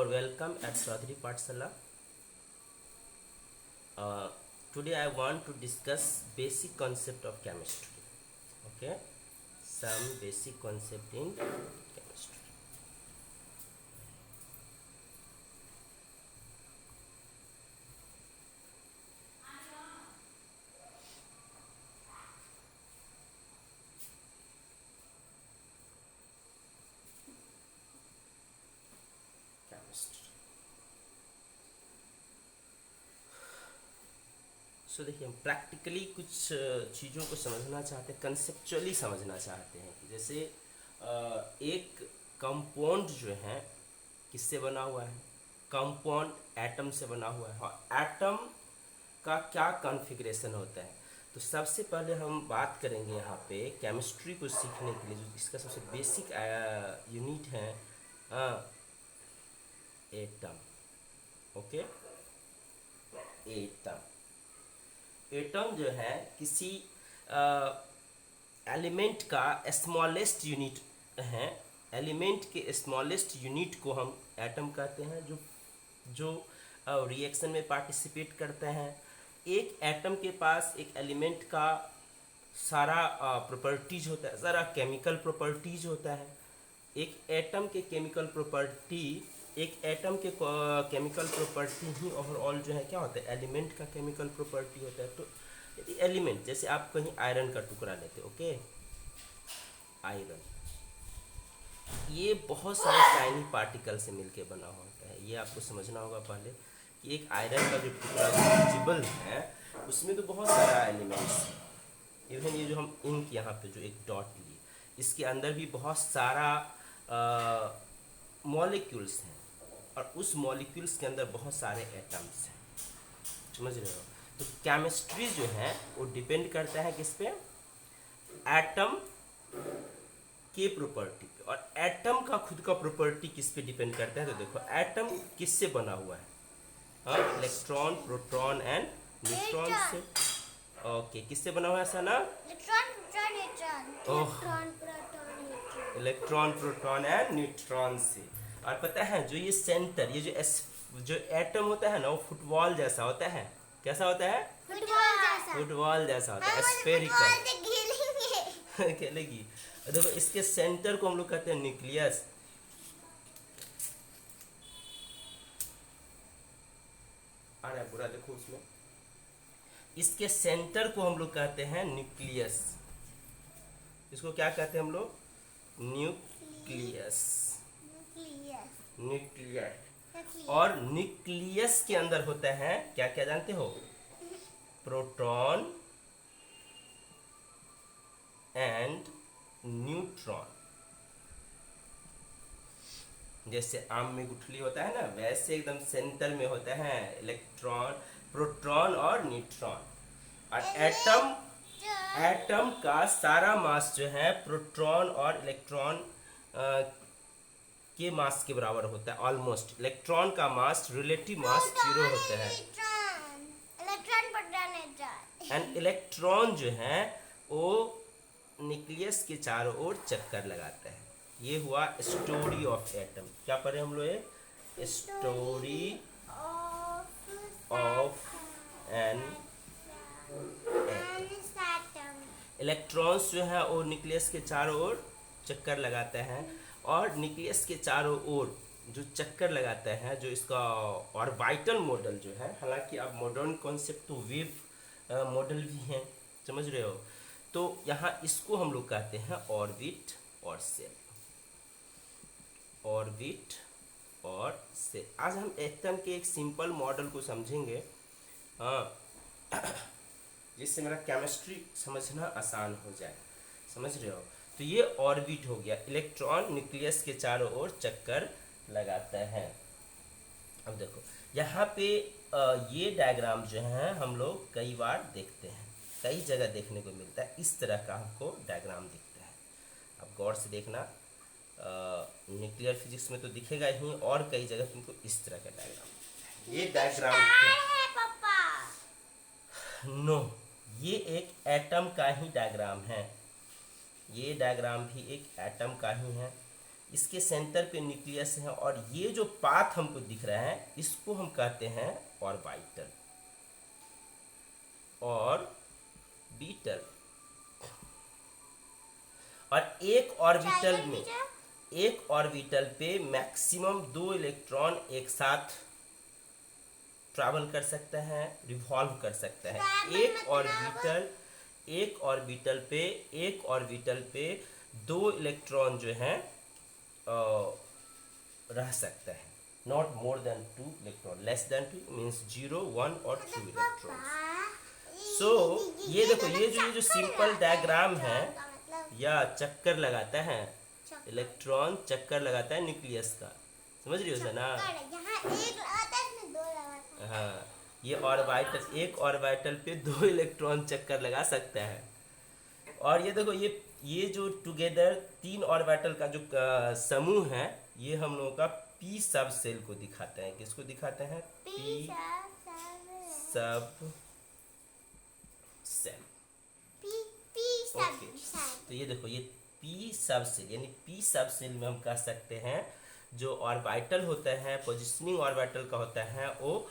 or welcome at Swadhiri Pathshala. Today I want to discuss basic concept of chemistry. Okay, some basic concept in chemistry. Chemistry. सो देखिए हम practically कुछ चीज़ों को समझना चाहते हैं, कंसेप्चुअली समझना चाहते हैं कि जैसे एक कंपाउंड जो है किससे बना हुआ है, कंपाउंड एटम से बना हुआ है और एटम का क्या कॉन्फ़िगरेशन होता है। तो सबसे पहले हम बात करेंगे यहाँ पे केमिस्ट्री को सीखने के लिए जो इसका सबसे बेसिक यूनिट है एटम। ओके, एटम जो है किसी एलिमेंट का स्मॉलेस्ट यूनिट है। एलिमेंट के स्मॉलेस्ट यूनिट को हम एटम कहते हैं, जो रिएक्शन में पार्टिसिपेट करते हैं। एक एटम के पास एक एलिमेंट का सारा प्रॉपर्टीज होता है, सारा केमिकल प्रॉपर्टीज होता है। एक एटम के केमिकल प्रॉपर्टी ही ओवरऑल जो है क्या होता है, एलिमेंट का केमिकल प्रॉपर्टी होता है। तो यदि एलिमेंट जैसे आप कहीं आयरन का टुकड़ा लेते, ओके, आयरन ये बहुत सारे टाइनी पार्टिकल से मिलके बना होता है। ये आपको समझना होगा पहले कि एक आयरन का जो टुकड़ा विजिबल है उसमें तो बहुत सारा एलिमेंट्स है। इवन ये जो हम इंक यहाँ पे जो एक डॉट लिए, इसके अंदर भी बहुत सारा मॉलिक्यूल्स हैं और उस मॉलिक्यूल्स के अंदर बहुत सारे एटम्स हैं। समझ रहे हो? तो केमिस्ट्री जो है वो डिपेंड करता है किस पे, एटम के प्रॉपर्टी पे। और एटम का खुद का प्रॉपर्टी किस पे डिपेंड करता है? तो देखो एटम किससे बना हुआ है, इलेक्ट्रॉन, प्रोटॉन एंड न्यूट्रॉन से। ओके, किससे बना हुआ है सना? इलेक्ट्रॉन, प्रोटॉन एंड न्यूट्रॉन से। और पता है जो ये सेंटर, ये जो एटम होता है ना, वो फुटबॉल जैसा होता है। कैसा होता है? फुटबॉल जैसा होता है, स्फेरिकल। खेलेगी। देखो इसके सेंटर को हम लोग कहते हैं न्यूक्लियस। आ रहा है बुरा, देखो उसमें इसके सेंटर को हम लोग कहते हैं न्यूक्लियस। इसको क्या कहते हैं हम लोग? न्यूक्लियस। और न्यूक्लियस के अंदर होता है क्या क्या जानते हो? Proton and neutron. जैसे आम में गुठली होता है ना, वैसे एकदम सेंटर में होता है इलेक्ट्रॉन, प्रोटॉन और न्यूट्रॉन। और एटम का सारा मास जो है प्रोटॉन और इलेक्ट्रॉन के मास के बराबर होता है ऑलमोस्ट। इलेक्ट्रॉन का मास, रिलेटिव मास 0 होता है। एंड इलेक्ट्रॉन जो है वो न्यूक्लियस के चारों ओर चक्कर लगाता है। ये हुआ स्टोरी ऑफ एटम। क्या पढ़े हम लोग? Story of an atom. Electrons जो है वो न्यूक्लियस के चारों ओर चक्कर लगाता है और न्यूक्लियस के चारों ओर जो चक्कर लगाता है, जो इसका ऑर्बिटल मॉडल जो है, हालांकि अब मॉडर्न कॉन्सेप्ट तो वेव मॉडल भी हैं, समझ रहे हो? तो यहाँ इसको हम लोग कहते हैं ऑर्बिट और सेल। ऑर्बिट और सेल। आज हम एटम के एक सिंपल मॉडल को समझेंगे जिससे मेरा केमिस्ट्री समझना आसान हो जाए। समझ रहे हो? तो ये ऑर्बिट हो गया, इलेक्ट्रॉन न्यूक्लियस के चारों ओर चक्कर लगाता है। अब देखो यहाँ पे ये डायग्राम जो है हम लोग कई बार देखते हैं, कई जगह देखने को मिलता है। इस तरह का हमको डायग्राम दिखता है। अब गौर से देखना, न्यूक्लियर फिजिक्स में तो दिखेगा ही, और कई जगह तुमको इस तरह का डायग्राम। ये डायग्राम नो, ये एक एटम का ही डायग्राम है। ये डायग्राम भी एक एटम का ही है। इसके सेंटर पे न्यूक्लियस है, और ये जो पाथ हमको दिख रहा है इसको हम कहते हैं ऑर्बिटल, ऑर्बिटल। और एक ऑर्बिटल पे मैक्सिमम 2 इलेक्ट्रॉन एक साथ ट्रैवल कर सकता है, रिवॉल्व कर सकता है। एक ऑर्बिटल पे 2 इलेक्ट्रॉन जो है रह सकता है, not more than 2 electron, less than 2 means 0, 1 और 2 इलेक्ट्रॉन। सो ये देखो, ये जो सिंपल डायग्राम है या चक्कर लगाता है, इलेक्ट्रॉन चक्कर लगाता है न्यूक्लियस का, समझ रही हो ना? हाँ, ये ऑर्बिटल, एक ऑर्बिटल पे 2 इलेक्ट्रॉन चक्कर लगा सकता है। और ये देखो, ये जो टुगेदर 3 ऑर्बिटल का जो समूह है, ये हम लोगों का पी सब सेल को दिखाते हैं। किसको दिखाते हैं? पी सब सेल। ओके, तो ये देखो, ये पी सब सेल, यानी पी सब सेल में हम कह सकते हैं जो ऑर्बिटल होता है, पोजिशनिंग ऑर्बिटल का होता है, वो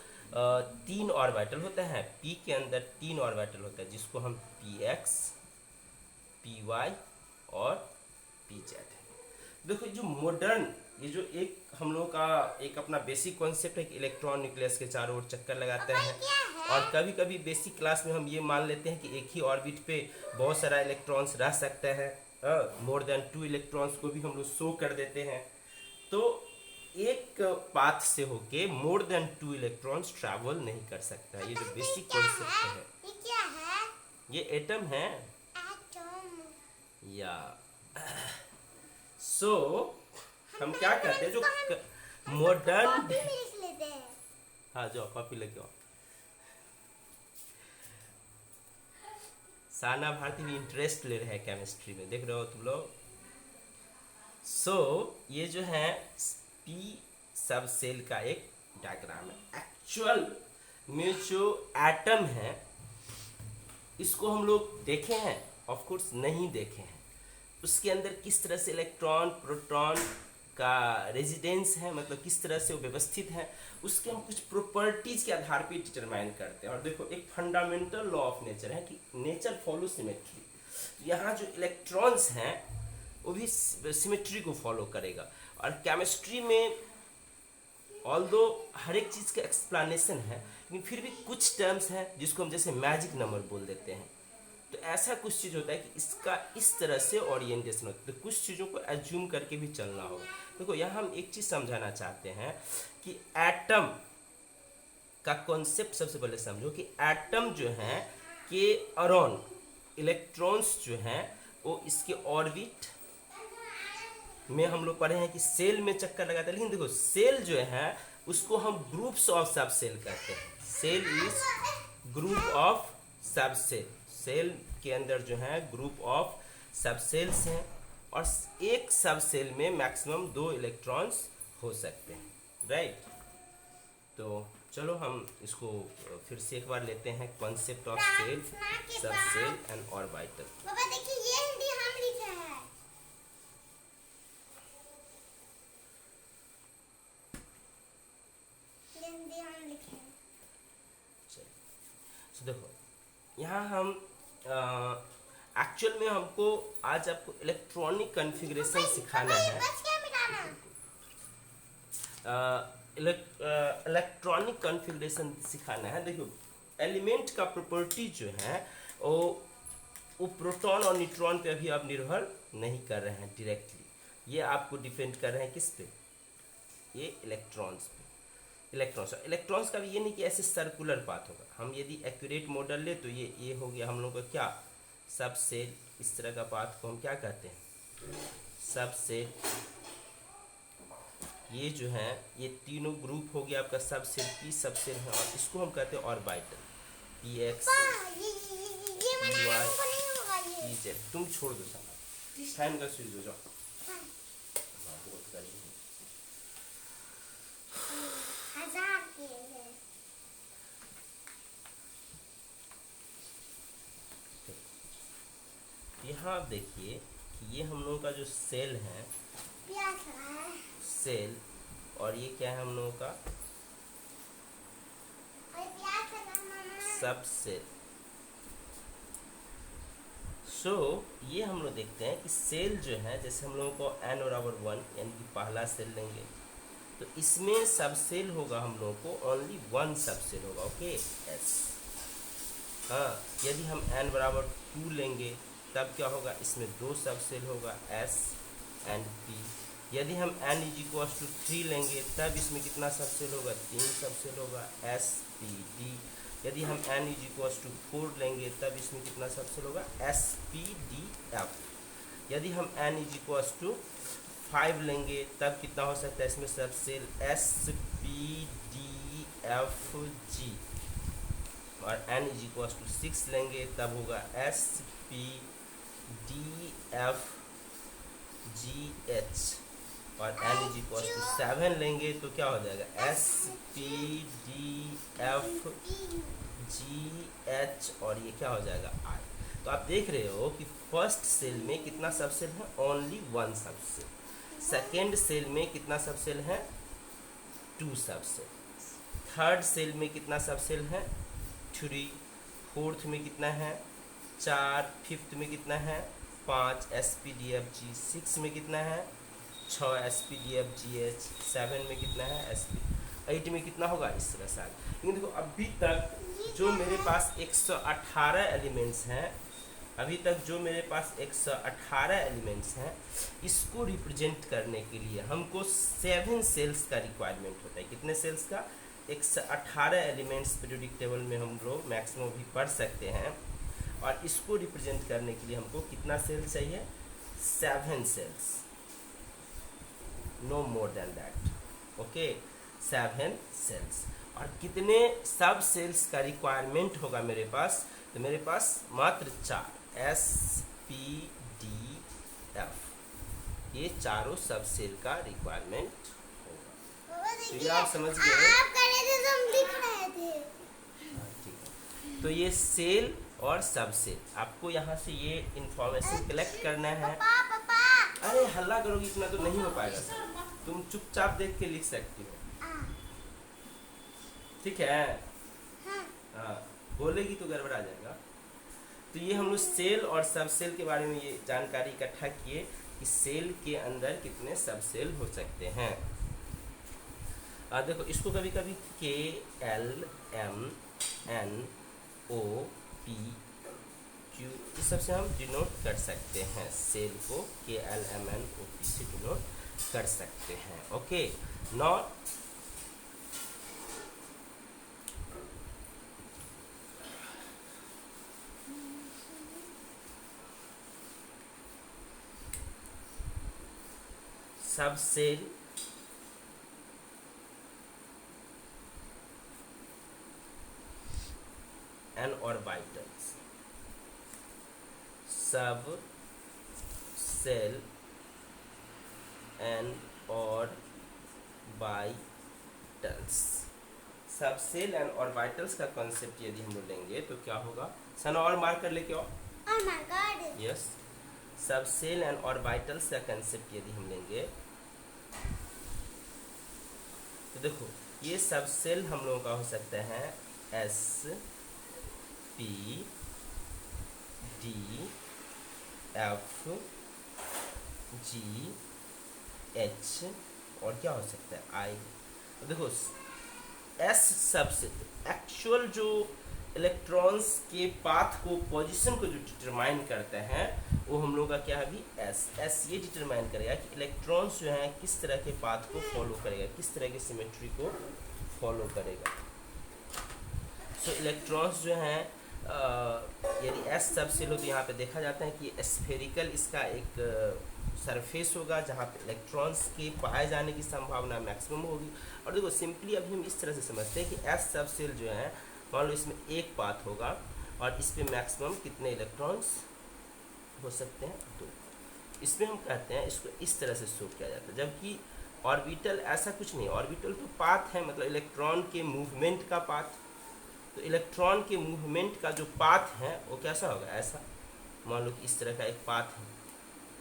3 ऑर्बिटल होता है। पी के अंदर 3 ऑर्बिटल होता है, जिसको हम पी एक्स, पी वाई और पी जेड है। देखो, जो मॉडर्न, ये जो एक हम लोग का एक अपना बेसिक कॉन्सेप्ट है कि इलेक्ट्रॉन न्यूक्लियस के चारों ओर चक्कर लगाते हैं, और कभी कभी बेसिक क्लास में हम ये मान लेते हैं कि एक ही ऑर्बिट पे बहुत सारा इलेक्ट्रॉन्स रह सकते हैं, मोर देन 2 इलेक्ट्रॉन्स को भी हम लोग शो कर देते हैं। तो एक पाथ से होके मोर देन 2 इलेक्ट्रॉन्स ट्रैवल नहीं कर सकता है। ये जो बेसिक कॉन्सेप्ट है, ये क्या है? ये एटम है। एटम। या सो हम क्या कहते हैं, जो मॉडर्न, हाँ जाओ कॉपी लेके आओ। साना भारती भी इंटरेस्ट ले रहे हैं केमिस्ट्री में, देख रहे हो तुम लोग। सो ये जो है पी सब सेल का एक डायग्राम है। एक्चुअल में जो एटम है, इसको हम लोग देखे हैं? ऑफ कोर्स नहीं देखे हैं। उसके अंदर किस तरह से इलेक्ट्रॉन प्रोटॉन का रेजिडेंस है, मतलब किस तरह से वो व्यवस्थित है, उसके हम कुछ प्रॉपर्टीज के आधार पे डिटरमाइन करते हैं। और देखो, एक फंडामेंटल लॉ ऑफ नेचर है कि नेचर फॉलो सिमेट्री। यहाँ जो इलेक्ट्रॉन्स हैं वो भी सिमेट्री को फॉलो करेगा। और केमिस्ट्री में ऑल्दो हर एक चीज़ का एक्सप्लेनेशन है, लेकिन फिर भी कुछ टर्म्स हैं जिसको हम जैसे मैजिक नंबर बोल देते हैं। तो ऐसा कुछ चीज़ होता है कि इसका इस तरह से ओरिएंटेशन होता है, तो कुछ चीज़ों को एज्यूम करके भी चलना होगा। देखो, यहाँ हम एक चीज़ समझाना चाहते हैं कि एटम का कॉन्सेप्ट सबसे पहले समझो कि एटम जो है के अराउंड इलेक्ट्रॉन्स जो हैं वो इसके ऑर्बिट में हम लोग पढ़े हैं कि सेल में चक्कर लगाते हैं। लेकिन देखो, सेल जो है उसको हम ग्रुप्स ऑफ सब सेल कहते हैं। सेल इज ग्रुप ऑफ सब सेल। सेल के अंदर जो है ग्रुप ऑफ सब सेल्स हैं, और एक सब सेल में मैक्सिमम 2 इलेक्ट्रॉन्स हो सकते हैं, राइट? तो चलो हम इसको फिर से एक बार लेते हैं, concept of cell, sub shell and orbital. बाबा देखिए, ये हिंदी हम लिखे हैं। ये हिंदी हम लिखे हैं। चलिए, तो देखो, यहाँ हम एक्चुअल में हमको आज आपको इलेक्ट्रॉनिक कॉन्फ़िगरेशन सिखाना है। इलेक्ट्रॉनिक कॉन्फ़िगरेशन सिखाना है। देखो, एलिमेंट का प्रॉपर्टी जो है वो प्रोटॉन और न्यूट्रॉन पे अभी आप निर्भर नहीं कर रहे हैं डायरेक्टली। ये आपको डिपेंड कर रहे हैं किस पे? ये इलेक्ट्रॉन्स पे। इलेक्ट्रॉन्स का भी ये नहीं कि ऐसे सर्कुलर पाथ होगा। हम यदि एक्यूरेट मॉडल ले तो ये हो गया हम लोग का क्या, सब सेल। इस तरह का पाथ को हम क्या कहते हैं? सब सेल। ये जो है ये तीनों ग्रुप हो गया आपका सब सेल, पी सब सेल है, और इसको हम कहते हैं orbital. P X, P Y, P Z. तुम छोड़ दो साला, फैन का स्विच हो जाओ। यहाँ आप देखिए कि ये हम लोगों का जो सेल है प्यास लगा है। सेल, और ये क्या है हम लोगों का और प्यास लगा मामा। सब सेल। सो ये हम लोग देखते हैं कि सेल जो है, जैसे हम लोगों को n बराबर 1 यानी कि पहला सेल लेंगे, तो इसमें सब सेल होगा हम लोगों को ओनली 1 सब सेल होगा, ओके एस। हाँ, यदि हम n बराबर 2 लेंगे तब क्या होगा, इसमें 2 सब सेल होगा s एंड p। यदि हम n इज इक्वल टू 3 लेंगे तब इसमें कितना सब सेल होगा, 3 सब सेल होगा s p d। यदि हम n इज इक्वल टू 4 लेंगे तब इसमें कितना सब सेल होगा, s p d f। यदि हम n इज इक्वल टू 5 लेंगे तब कितना हो सकता है इसमें sub shell, s p d f g। और n इज इक्वल टू 6 लेंगे तब होगा s p d f g h। और n इज इक्वल टू 7 लेंगे तो क्या हो जाएगा, s p d f g h, और ये क्या हो जाएगा i। तो आप देख रहे हो कि फर्स्ट सेल में कितना सब सेल है, ओनली 1 सब सेल। सेकेंड सेल में कितना सब सेल है, 2 सब सेल। थर्ड सेल में कितना सब सेल है, 3। फोर्थ में कितना है, 4। फिफ्थ में कितना है, 5 s p d f g। 6 में कितना है, 6 s p d f g h। 7 में कितना है, s p। 8 में कितना होगा, इस तरह से। लेकिन देखो अभी तक जो मेरे पास 118 एलिमेंट्स हैं, अभी तक जो मेरे पास 118 एलिमेंट्स हैं, इसको रिप्रेजेंट करने के लिए हमको 7 सेल्स का रिक्वायरमेंट होता है। कितने सेल्स का, 118 एलिमेंट्स पीरियोडिक टेबल में हम लोग मैक्सिमम भी पढ़ सकते हैं। और इसको रिप्रेजेंट करने के लिए हमको कितना सेल चाहिए, 7 shells, no more than that, okay 7 shells. और कितने सब सेल्स का रिक्वायरमेंट होगा मेरे पास, तो मेरे पास मात्र 4, s p d f, ये चारों सब सेल का रिक्वायरमेंट होगा। बाबा तो ये देखिए, आप समझ गए। आप कर रहे थे तो हम लिख रहे थे। हाँ, ठीक है। तो ये सेल और सब सेल, आपको यहाँ से ये इंफॉर्मेशन कलेक्ट करना है। पापा पापा। अरे हल्ला करोगी इतना तो नहीं हो पाएगा, तुम चुपचाप देख के लिख सकती हो, ठीक है। हाँ। हाँ, बोलेगी तो गड़बड़ा जाएगा। तो ये हम लोग सेल और सब सेल के बारे में ये जानकारी इकट्ठा किए कि सेल के अंदर कितने सब सेल हो सकते हैं। देखो इसको कभी कभी K L M N O P Q इस सब से हम डिनोट कर सकते हैं। सेल को K L M N O P से डिनोट कर सकते हैं, ओके। नॉट सब सेल एंड ऑर्बिटल्स, सब सेल एंड ऑर्बिटल्स। सब सेल एंड ऑर्बिटल्स का कॉन्सेप्ट यदि हम लोग लेंगे तो क्या होगा, सन और मार्कर लेके आओ। Oh my God. यस, सब सेल एंड ऑर्बिटल्स का कंसेप्ट यदि हम लेंगे तो देखो ये सब सेल हम लोगों का हो सकता है S P D F G H और क्या हो सकता है I। तो देखो S सबसे एक्चुअल जो इलेक्ट्रॉन्स के पाथ को, पोजीशन को जो डिटरमाइन करते हैं वो हम लोग का क्या है अभी एस ये डिटरमाइन करेगा कि इलेक्ट्रॉन्स जो हैं किस तरह के पाथ को फॉलो करेगा, किस तरह की सिमेट्री को फॉलो करेगा। सो इलेक्ट्रॉन्स जो हैं यदि एस सब सेल हो तो यहाँ पे देखा जाता है कि स्फेरिकल इसका एक सरफेस होगा जहाँ पे इलेक्ट्रॉन्स के पाए जाने की संभावना मैक्सिमम होगी। और देखो सिंपली अभी हम इस तरह से समझते हैं कि एस सब सेल जो है, मान लो इसमें एक पाथ होगा और इस पे मैक्सिमम कितने इलेक्ट्रॉन्स हो सकते हैं, 2। इसमें हम कहते हैं इसको इस तरह से शो किया जाता है, जबकि ऑर्बिटल ऐसा कुछ नहीं। ऑर्बिटल तो पाथ है, मतलब इलेक्ट्रॉन के मूवमेंट का पाथ। तो इलेक्ट्रॉन के मूवमेंट का जो पाथ है वो कैसा होगा, ऐसा मान लो कि इस तरह का एक पाथ है,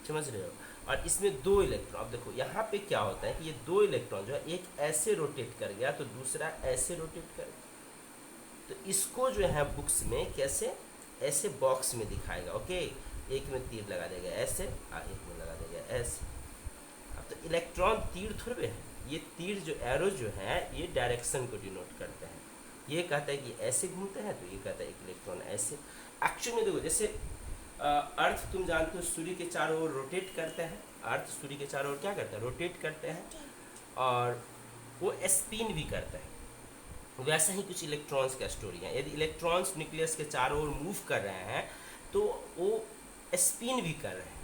समझ रहे हो। और इसमें दो इलेक्ट्रॉन। अब देखो यहाँ पे क्या होता है कि ये दो इलेक्ट्रॉन जो है एक ऐसे रोटेट कर गया तो दूसरा ऐसे रोटेट कर गया, तो इसको जो है बुक्स में कैसे ऐसे बॉक्स में दिखाएगा। ओके, एक में तीर लगा देगा ऐसे और एक में लगा देगा ऐसे। अब तो इलेक्ट्रॉन तीर थोड़े है, ये तीर जो एरो जो है ये डायरेक्शन को डिनोट करते हैं। ये कहता है कि ऐसे घूमते हैं तो ये कहता है एक इलेक्ट्रॉन ऐसे। एक्चुअली में देखो जैसे अर्थ तुम जानते हो सूर्य के चारों ओर रोटेट करते हैं, अर्थ सूर्य के चारों ओर क्या करता है, रोटेट करते हैं, और वो स्पिन भी करता है। वैसा ही कुछ इलेक्ट्रॉन्स का स्टोरी है। यदि इलेक्ट्रॉन्स न्यूक्लियस के चारों ओर मूव कर रहे हैं तो वो स्पिन भी कर रहे हैं,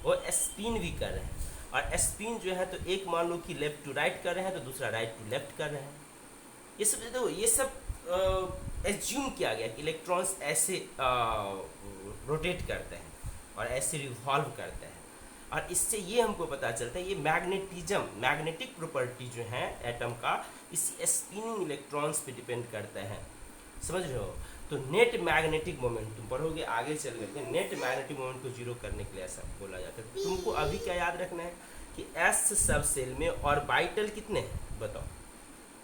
वो स्पिन भी कर रहे हैं। और स्पिन जो है तो एक मान लो कि लेफ्ट टू राइट कर रहे हैं तो दूसरा राइट टू लेफ्ट कर रहे हैं। ये सब देखो, ये सब एज्यूम किया गया कि इलेक्ट्रॉन्स ऐसे रोटेट करते हैं और ऐसे रिवॉल्व करते हैं, और इससे ये हमको पता चलता है ये मैग्नेटिज्म, मैग्नेटिक प्रॉपर्टी जो है एटम का इसी स्पिनिंग इलेक्ट्रॉन्स पे डिपेंड करते हैं। समझ रहे हो? तो नेट मैग्नेटिक मोमेंट तुम पढ़ोगे आगे चल करके, नेट मैग्नेटिक मोमेंट को जीरो करने के लिए ऐसा बोला जाता है। तुमको अभी क्या याद रखना है कि एस सब सेल में ऑर्बिटल कितने हैं बताओ।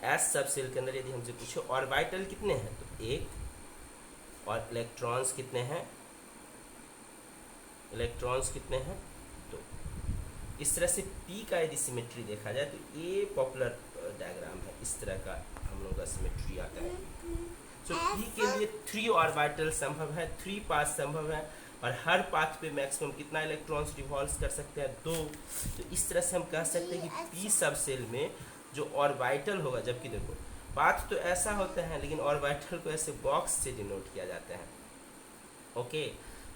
एस सब सेल के अंदर यदि हमसे पूछो ऑर्बिटल कितने हैं तो एक, और इलेक्ट्रॉन्स कितने हैं, इलेक्ट्रॉन्स कितने हैं तो इस तरह से पी का यदि सिमेट्री देखा जाए तो ये पॉपुलर डायग्राम है, इस तरह का हम लोगों का सिमेट्री आता है। तो पी के लिए 3 ऑर्बिटल संभव है, 3 पाथ संभव है, और हर पाथ पे मैक्सिमम कितना इलेक्ट्रॉन्स रिवॉल्व कर सकते हैं 2। तो इस तरह से हम कह सकते हैं कि पी सब सेल में जो ऑर्बिटल होगा, जबकि देखो पाथ तो ऐसा होता है लेकिन ऑर्बिटल को ऐसे बॉक्स से डिनोट किया जाता है। ओके,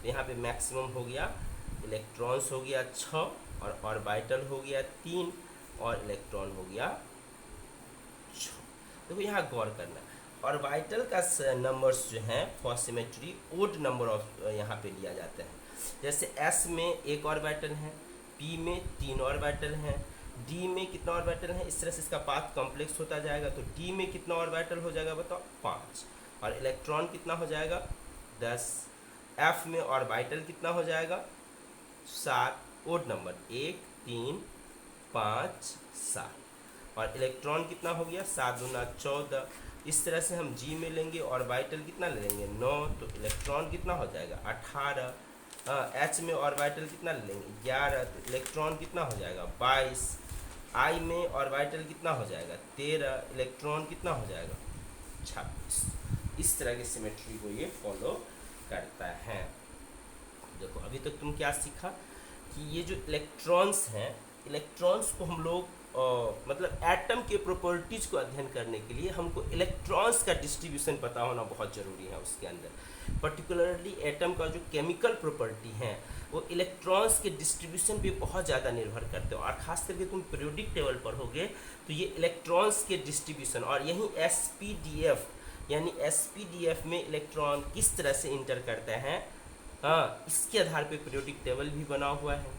तो यहाँ पे मैक्सिमम हो गया, इलेक्ट्रॉन्स हो गया 6, और ऑर्बिटल हो गया 3, और इलेक्ट्रॉन हो गया 6। देखो यहाँ गौर करना, ऑर्बिटल का नंबर्स जो हैं for symmetry odd number of यहाँ पे लिया जाता है। जैसे एस में एक ऑर्बिटल है, पी में 3 ऑर्बिटल हैं, डी में कितना ऑर्बिटल है, इस तरह से इसका पाथ कॉम्प्लेक्स होता जाएगा। तो डी में कितना ऑर्बिटल हो जाएगा बताओ 5, और इलेक्ट्रॉन कितना हो जाएगा 10। एफ में ऑर्बिटल कितना हो जाएगा 7, ओड नंबर 1 3 5 7, और इलेक्ट्रॉन कितना हो गया 7 दूना 14। इस तरह से हम जी में लेंगे ऑर्बिटल कितना ले लेंगे 9, तो इलेक्ट्रॉन कितना हो जाएगा 18। एच में ऑर्बिटल कितना ले लेंगे 11, तो इलेक्ट्रॉन कितना हो जाएगा 22। आई में ऑर्बिटल कितना हो जाएगा 13, इलेक्ट्रॉन कितना हो जाएगा 26। इस तरह की सिमेट्री को ये फॉलो करता है। देखो अभी तक तुम क्या सीखा कि ये जो इलेक्ट्रॉन्स हैं, इलेक्ट्रॉन्स को हम लोग मतलब एटम के प्रॉपर्टीज को अध्ययन करने के लिए हमको इलेक्ट्रॉन्स का डिस्ट्रीब्यूशन पता होना बहुत ज़रूरी है। उसके अंदर पर्टिकुलरली एटम का जो केमिकल प्रॉपर्टी है वो इलेक्ट्रॉन्स के डिस्ट्रीब्यूशन पे बहुत ज़्यादा निर्भर करते हो, और ख़ास करके तुम पीरियोडिक टेबल पढ़ोगे तो ये इलेक्ट्रॉन्स के डिस्ट्रीब्यूशन, और यही एसपीडीएफ यानी एसपीडीएफ में इलेक्ट्रॉन किस तरह से इंटर करते हैं, हाँ इसके आधार पे पीरियोडिक टेबल भी बना हुआ है,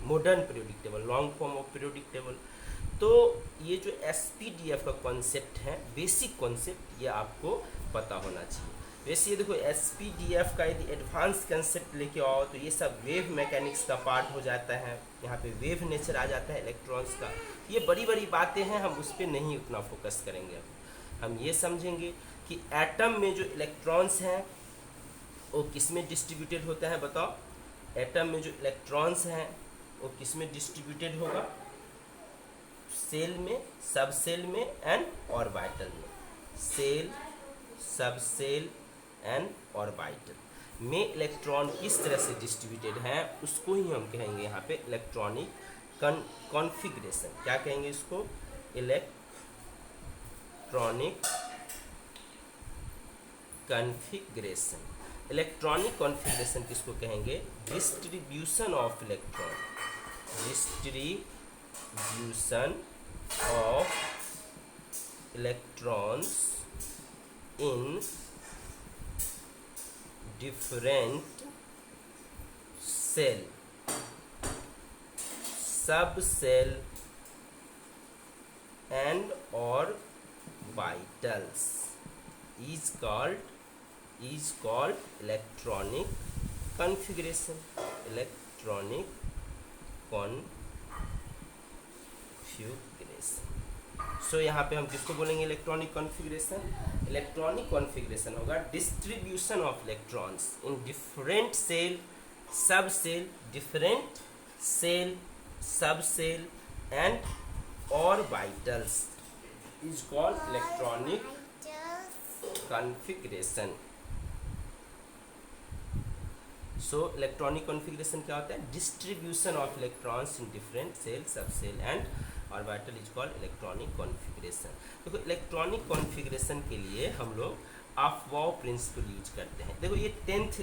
modern periodic table, long form of periodic table. तो ये जो एसपीडीएफ का कॉन्सेप्ट है, बेसिक कॉन्सेप्ट, ये आपको पता होना चाहिए। वैसे ये देखो एसपीडीएफ का यदि एडवांस कंसेप्ट लेके आओ तो ये सब वेव मैकेनिक्स का पार्ट हो जाता है। यहाँ पे वेव नेचर आ जाता है इलेक्ट्रॉन्स का। ये बड़ी बड़ी बातें हैं, हम उस पर नहीं उतना फोकस करेंगे। हम ये समझेंगे कि एटम में जो इलेक्ट्रॉन्स हैं वो किस में डिस्ट्रीब्यूटेड होता है बताओ। एटम में जो इलेक्ट्रॉन्स हैं वो किस में डिस्ट्रीब्यूटेड होगा, सेल में, सब सेल में एंड ऑर्बिटल में। Cell, sub shell and orbital में इलेक्ट्रॉन किस तरह से डिस्ट्रीब्यूटेड हैं उसको ही हम कहेंगे यहाँ पे इलेक्ट्रॉनिक कॉन्फ़िगरेशन। क्या कहेंगे इसको, इलेक्ट्रॉनिक कॉन्फ़िगरेशन। इलेक्ट्रॉनिक कॉन्फ़िगरेशन किसको कहेंगे, distribution of electron, distribution of electrons in different cell, subcell and orbitals is called electronic configuration, electronic configuration. So यहाँ पे हम किसको बोलेंगे इलेक्ट्रॉनिक कॉन्फ़िगरेशन? इलेक्ट्रॉनिक कॉन्फ़िगरेशन होगा distribution of electrons in different shell, sub shell, different shell, sub shell and orbitals is called electronic configuration. So electronic configuration क्या होता है? Distribution of electrons in different shell, sub shell and orbital is called electronic configuration. देखो electronic configuration के लिए हम लोग Aufbau principal use करते हैं। देखो ये 10th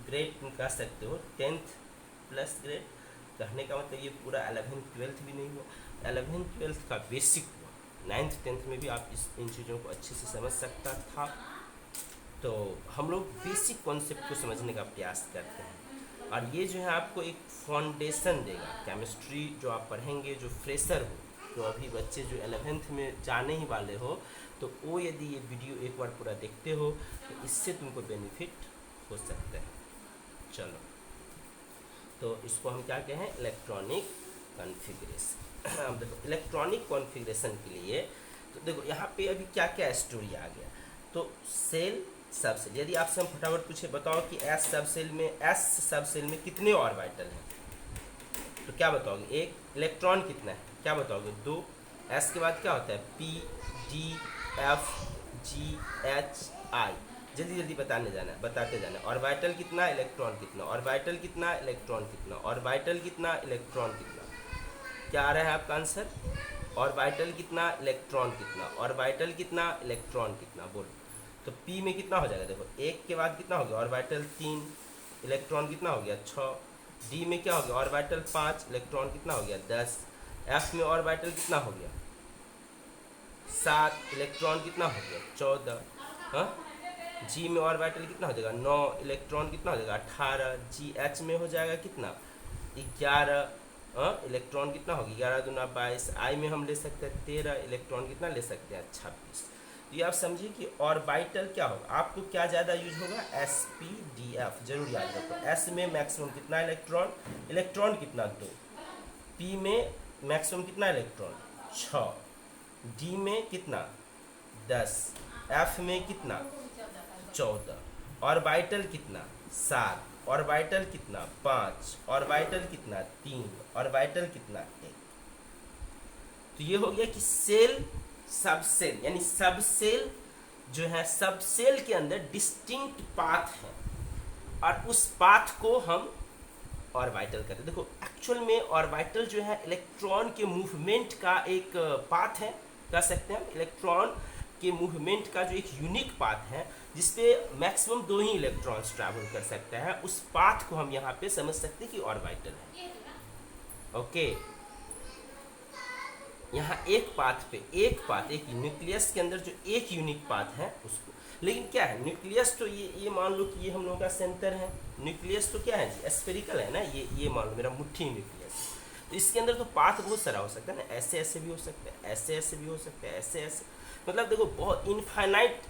ग्रेड कह सकते हो, 10th प्लस ग्रेड कहने का मतलब ये पूरा 11th 12th भी नहीं हुआ, 11th 12th का बेसिक हुआ। 9th 10th में भी आप इन चीज़ों को अच्छे से समझ सकता था। तो हम लोग बेसिक कॉन्सेप्ट को समझने का प्रयास करते हैं और ये जो है आपको एक फाउंडेशन देगा। केमिस्ट्री जो आप पढ़ेंगे, जो फ्रेशर हो, जो अभी बच्चे जो 11th में जाने ही वाले हो, तो वो यदि ये वीडियो एक बार पूरा देखते हो तो इससे तुमको बेनिफिट हो सकता है। चलो, तो इसको हम क्या कहें? Electronic configuration. अब देखो इलेक्ट्रॉनिक कॉन्फ़िगरेशन के लिए तो देखो यहाँ पे अभी क्या क्या स्टोरी आ गया। तो सेल, सब सेल, यदि आपसे हम फटाफट पूछे बताओ कि एस सब सेल में कितने ऑर्बिटल हैं, तो क्या बताओगे? एक। इलेक्ट्रॉन कितना है? क्या बताओगे? 2। एस के बाद क्या होता है? पी, डी, एफ, जी, एच, आई। जल्दी जल्दी बताते जाना। ऑर्बिटल कितना, इलेक्ट्रॉन कितना, ऑर्बिटल कितना, इलेक्ट्रॉन कितना, ऑर्बिटल कितना, इलेक्ट्रॉन कितना। क्या आ रहा है आपका आंसर? ऑर्बिटल कितना, इलेक्ट्रॉन कितना, ऑर्बिटल कितना, इलेक्ट्रॉन कितना, बोलो। तो पी में कितना हो जाएगा? देखो एक के बाद कितना हो गया? ऑर्बिटल 3, इलेक्ट्रॉन कितना हो गया? 6। डी में क्या हो गया? ऑर्बिटल 5, इलेक्ट्रॉन कितना हो गया? 10। एफ में ऑर्बिटल कितना हो गया? 7, इलेक्ट्रॉन कितना हो गया? 14। हाँ, जी में ऑर्बिटल कितना हो जाएगा? 9, इलेक्ट्रॉन कितना हो जाएगा? 18। जी एच में हो जाएगा कितना? 11। इलेक्ट्रॉन कितना होगी? 11 दूना 22। आई में हम ले सकते हैं 13, इलेक्ट्रॉन कितना ले सकते हैं? 26। ये आप समझिए कि ऑर्बिटल क्या होगा, आपको क्या ज़्यादा यूज होगा? एस, पी, डी, एफ, जरूर याद रखो। एस में मैक्सिमम कितना इलेक्ट्रॉन? इलेक्ट्रॉन कितना? 2। पी में मैक्सिमम कितना इलेक्ट्रॉन? 6। डी में कितना? 10। एफ में कितना? 14। ऑर्बिटल कितना? 7। ऑर्बिटल कितना? 5। ऑर्बिटल कितना? 3। ऑर्बिटल कितना? 1। तो ये हो गया कि सेल, सब सेल, यानी सब सेल जो है, सब सेल के अंदर डिस्टिंक्ट पाथ है और उस पाथ को हम ऑर्बिटल कहते हैं। देखो एक्चुअल में ऑर्बिटल जो है इलेक्ट्रॉन के मूवमेंट का एक पाथ है, कह सकते हैं हम। इलेक्ट्रॉन के मूवमेंट का जो एक यूनिक पाथ है जिसपे मैक्सिमम 2 ही इलेक्ट्रॉन्स ट्रैवल कर सकते हैं, उस पाथ को हम यहाँ पे समझ सकते हैं कि ऑर्बिटल है। ओके, यहाँ एक पाथ पे एक न्यूक्लियस के अंदर जो एक यूनिक पाथ है उसको, लेकिन क्या है न्यूक्लियस, तो ये मान लो कि ये हम लोगों का सेंटर है। न्यूक्लियस तो क्या है जी? स्फेरिकल है ना। ये मान लो मेरा मुट्ठी न्यूक्लियस, तो इसके अंदर तो पाथ बहुत सारा हो सकता है ना। ऐसे ऐसे भी हो सकता है, ऐसे ऐसे भी हो सकता है, ऐसे ऐसे, मतलब देखो बहुत इनफाइनाइट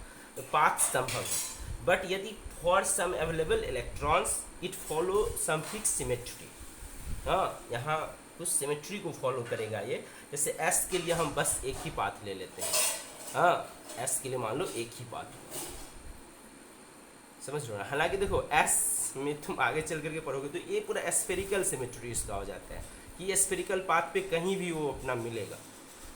पाथ संभव है। बट यदि for some available electrons it follow some fix symmetry. हाँ, यहाँ कुछ सिमेट्री को फॉलो करेगा ये। जैसे एस के लिए हम बस एक ही पाथ ले लेते हैं। हाँ, एस के लिए मान लो एक ही पाथ, समझ रहे हो ना। हालांकि देखो एस में तुम आगे चल करके पढ़ोगे तो ये पूरा स्फेरिकल सिमेट्री इसका हो जाता है कि ये स्फेरिकल पाथ पे कहीं भी वो अपना मिलेगा,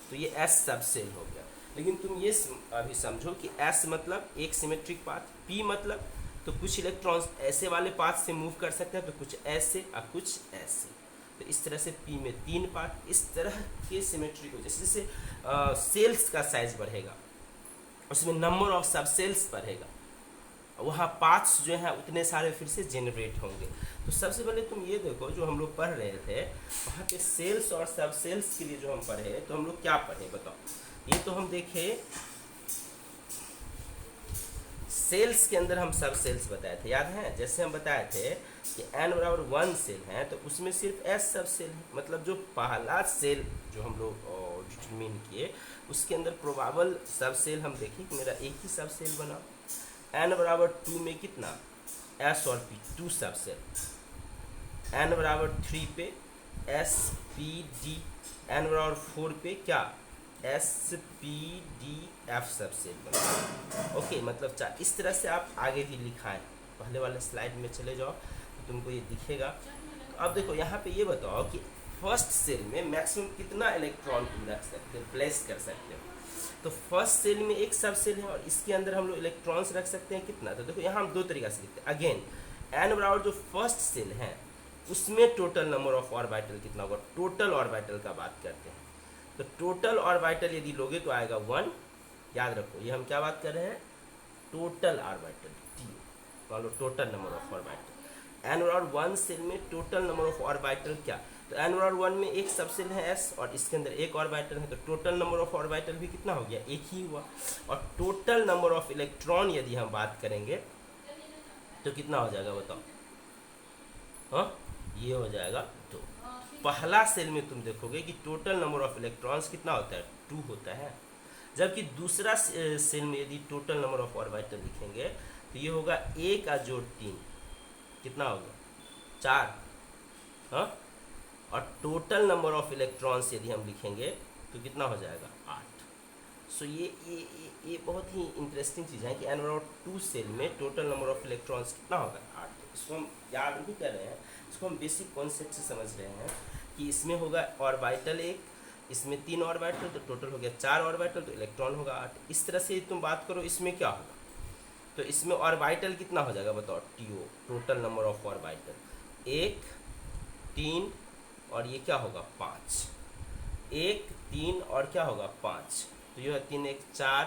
तो ये एस सब सेल हो गया। लेकिन तुम ये अभी समझो कि एस मतलब एक सिमेट्रिक पाथ, पी मतलब तो कुछ इलेक्ट्रॉन्स ऐसे वाले पाथ से मूव कर सकते हैं, तो कुछ ऐसे और कुछ ऐसे। तो इस तरह से पी में 3 पार्ट, इस तरह के सिमेट्री को जैसे जैसे सेल्स का साइज बढ़ेगा उसमें नंबर ऑफ सब सेल्स बढ़ेगा, वहाँ पाथ्स जो हैं उतने सारे फिर से जनरेट होंगे। तो सबसे पहले तुम ये देखो, जो हम लोग पढ़ रहे थे वहाँ पे सेल्स और सब सेल्स के लिए जो हम पढ़े, तो हम लोग क्या पढ़े बताओ। ये तो हम देखे सेल्स के अंदर हम सब सेल्स बताए थे, याद है। जैसे हम बताए थे कि n बराबर 1 सेल है तो उसमें सिर्फ s सब सेल है, मतलब जो पहला सेल जो हम लोग डिटरमिन किए उसके अंदर प्रोबेबल सब सेल हम देखें कि मेरा एक ही सब सेल बना। n बराबर 2 में कितना? s और p 2 सब सेल। n बराबर 3 पे SPD, n बराबर 4 पे क्या SPDF सबसेल बनता है। ओके, मतलब 4। इस तरह से आप आगे भी लिखाएं, पहले वाले स्लाइड में चले जाओ तो तुमको ये दिखेगा। तो अब देखो यहाँ पे ये बताओ कि फर्स्ट सेल में मैक्सिमम कितना इलेक्ट्रॉन तुम रख सकते हो, प्लेस कर सकते हो। तो फर्स्ट सेल में एक सब सेल है और इसके अंदर हम लोग इलेक्ट्रॉन्स रख सकते हैं कितना। तो देखो यहाँ हम दो तरीका से लिखते हैं। अगेन n बराबर जो फर्स्ट सेल है उसमें टोटल नंबर ऑफ ऑर्बिटल कितना होगा, टोटल ऑर्बिटल का बात करते हैं। तो टोटल ऑर्बिटल यदि लोगे तो आएगा 1। याद रखो ये हम क्या बात कर रहे हैं, टोटल ऑर्बिटल टी, मान लो total number of orbital. n बराबर 1 सेल में टोटल नंबर ऑफ ऑर्बिटल क्या, तो n बराबर 1 में एक सब सेल है s और इसके अंदर एक ऑर्बिटल है, तो टोटल नंबर ऑफ ऑर्बिटल भी कितना हो गया, एक ही हुआ। और टोटल नंबर ऑफ इलेक्ट्रॉन यदि हम बात करेंगे तो कितना हो जाएगा बताओ। हाँ, ये हो जाएगा 2। पहला सेल में तुम देखोगे कि टोटल नंबर ऑफ इलेक्ट्रॉन्स कितना होता है, 2 होता है। जबकि दूसरा सेल में यदि टोटल नंबर ऑफ ऑर्बिटल लिखेंगे तो ये होगा 1 जोड़ 3 कितना होगा 4। हाँ, और टोटल नंबर ऑफ इलेक्ट्रॉन्स यदि हम लिखेंगे तो कितना हो जाएगा 8। सो ये बहुत ही इंटरेस्टिंग चीज़ है कि n बराबर 2 सेल में टोटल नंबर ऑफ इलेक्ट्रॉन्स कितना होगा 8। इसको हम याद नहीं कर रहे हैं, इसको हम बेसिक कॉन्सेप्ट से समझ रहे हैं कि इसमें होगा ऑर्बिटल 1, इसमें 3 ऑर्बिटल, तो टोटल हो गया 4 ऑर्बिटल, तो इलेक्ट्रॉन होगा 8। इस तरह से तुम बात करो इसमें क्या होगा, तो इसमें ऑर्बिटल कितना हो जाएगा बताओ, TO, total number of orbital 1 3 और ये क्या होगा 5, 1 3 और क्या होगा 5, तो ये 3 1 4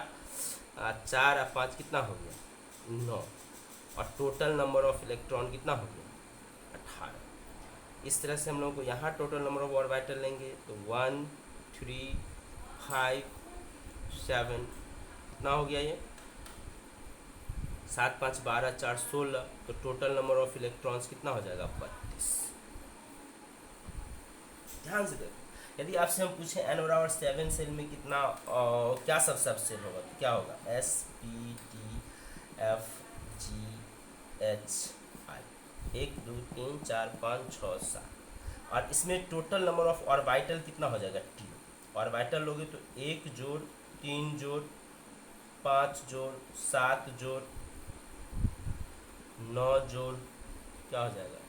4 और 5 कितना हो गया 9। और टोटल नंबर ऑफ इलेक्ट्रॉन कितना हो गया 18। इस तरह से हम लोगों को यहाँ टोटल नंबर ऑफ ऑर्बिटल लेंगे तो 1 3 5 7 कितना हो गया, ये 7 5 12 4 16, तो टोटल नंबर ऑफ इलेक्ट्रॉन्स कितना हो जाएगा 32। ध्यान से देखो, यदि आपसे हम पूछें n बराबर 7 सेल में कितना क्या सब सेल होगा तो क्या होगा SPDFGHI 1 2 3 4 5 6 7। और इसमें टोटल नंबर ऑफ ऑर्बिटल कितना हो जाएगा T। ऑर्बिटल लोगे तो 1 जोड़ 3 जोड़ 5 जोड़ 7 जोड़ 9 जोड़ क्या हो जाएगा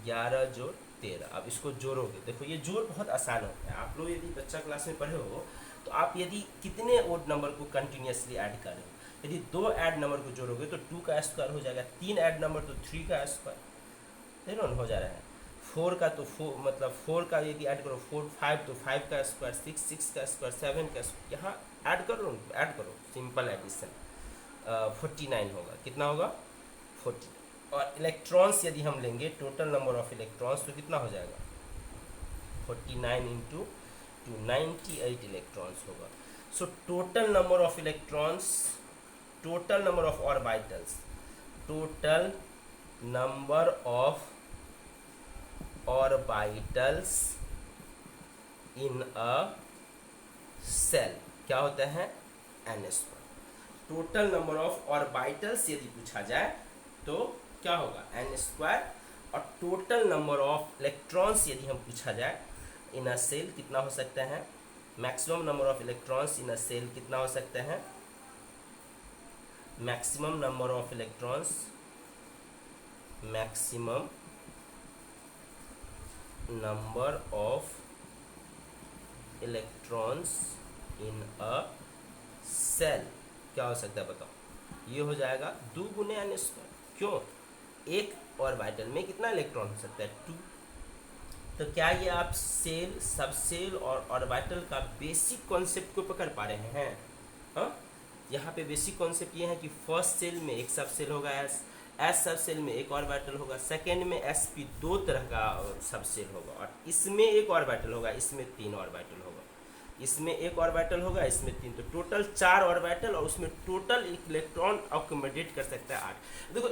11 जोड़ 13। अब इसको जोड़ोगे, देखो ये जोड़ बहुत आसान होता है। आप लोग यदि बच्चा क्लास में पढ़े हो तो आप यदि कितने ओड नंबर को कंटिन्यूसली ऐड कर रहे हो, यदि 2 ऐड नंबर को जोड़ोगे तो 2 का स्क्वायर हो जाएगा, 3 ऐड नंबर तो 3 का स्क्वायर, देखो हो जा रहा है। 4 का तो 4 मतलब 4 का यदि ऐड करो 4 5 तो 5 का स्क्वायर 6 6 का स्क्वायर 7 का स्क्वायर, यहाँ ऐड करो सिंपल एडिशन 49 होगा, कितना होगा 40। और इलेक्ट्रॉन्स यदि हम लेंगे टोटल नंबर ऑफ इलेक्ट्रॉन्स तो कितना हो जाएगा 49 इंटू 298 इलेक्ट्रॉन्स होगा। So total number of electrons, total number of orbitals, total number of orbitals in a shell क्या होता है n²। Total number of orbitals यदि पूछा जाए तो क्या होगा n²। और टोटल नंबर ऑफ इलेक्ट्रॉन्स यदि हम पूछा जाए इन अ सेल कितना हो सकता है, maximum number of electrons in a shell कितना हो सकता है, maximum number of electrons, maximum number of electrons in a shell क्या हो सकता है बताओ, ये हो जाएगा 2 गुने n²। क्यों, एक ऑर्बिटल में कितना इलेक्ट्रॉन हो सकता है 2। तो क्या ये आप सेल, सब सेल और ऑर्बिटल का बेसिक कॉन्सेप्ट को पकड़ पा रहे हैं। हाँ, यहाँ पे बेसिक कॉन्सेप्ट ये है कि फर्स्ट सेल में एक सब सेल होगा S सब सेल में एक ऑर्बिटल होगा, सेकेंड में sp 2 तरह का सब सेल होगा, और इसमें एक ऑर्बिटल होगा, इसमें 3 ऑर्बिटल होगा, इसमें एक ऑर्बिटल होगा, इसमें 3, तो टोटल 4 ऑर्बिटल और उसमें टोटल इलेक्ट्रॉन अकोमोडेट कर सकता है 8। देखो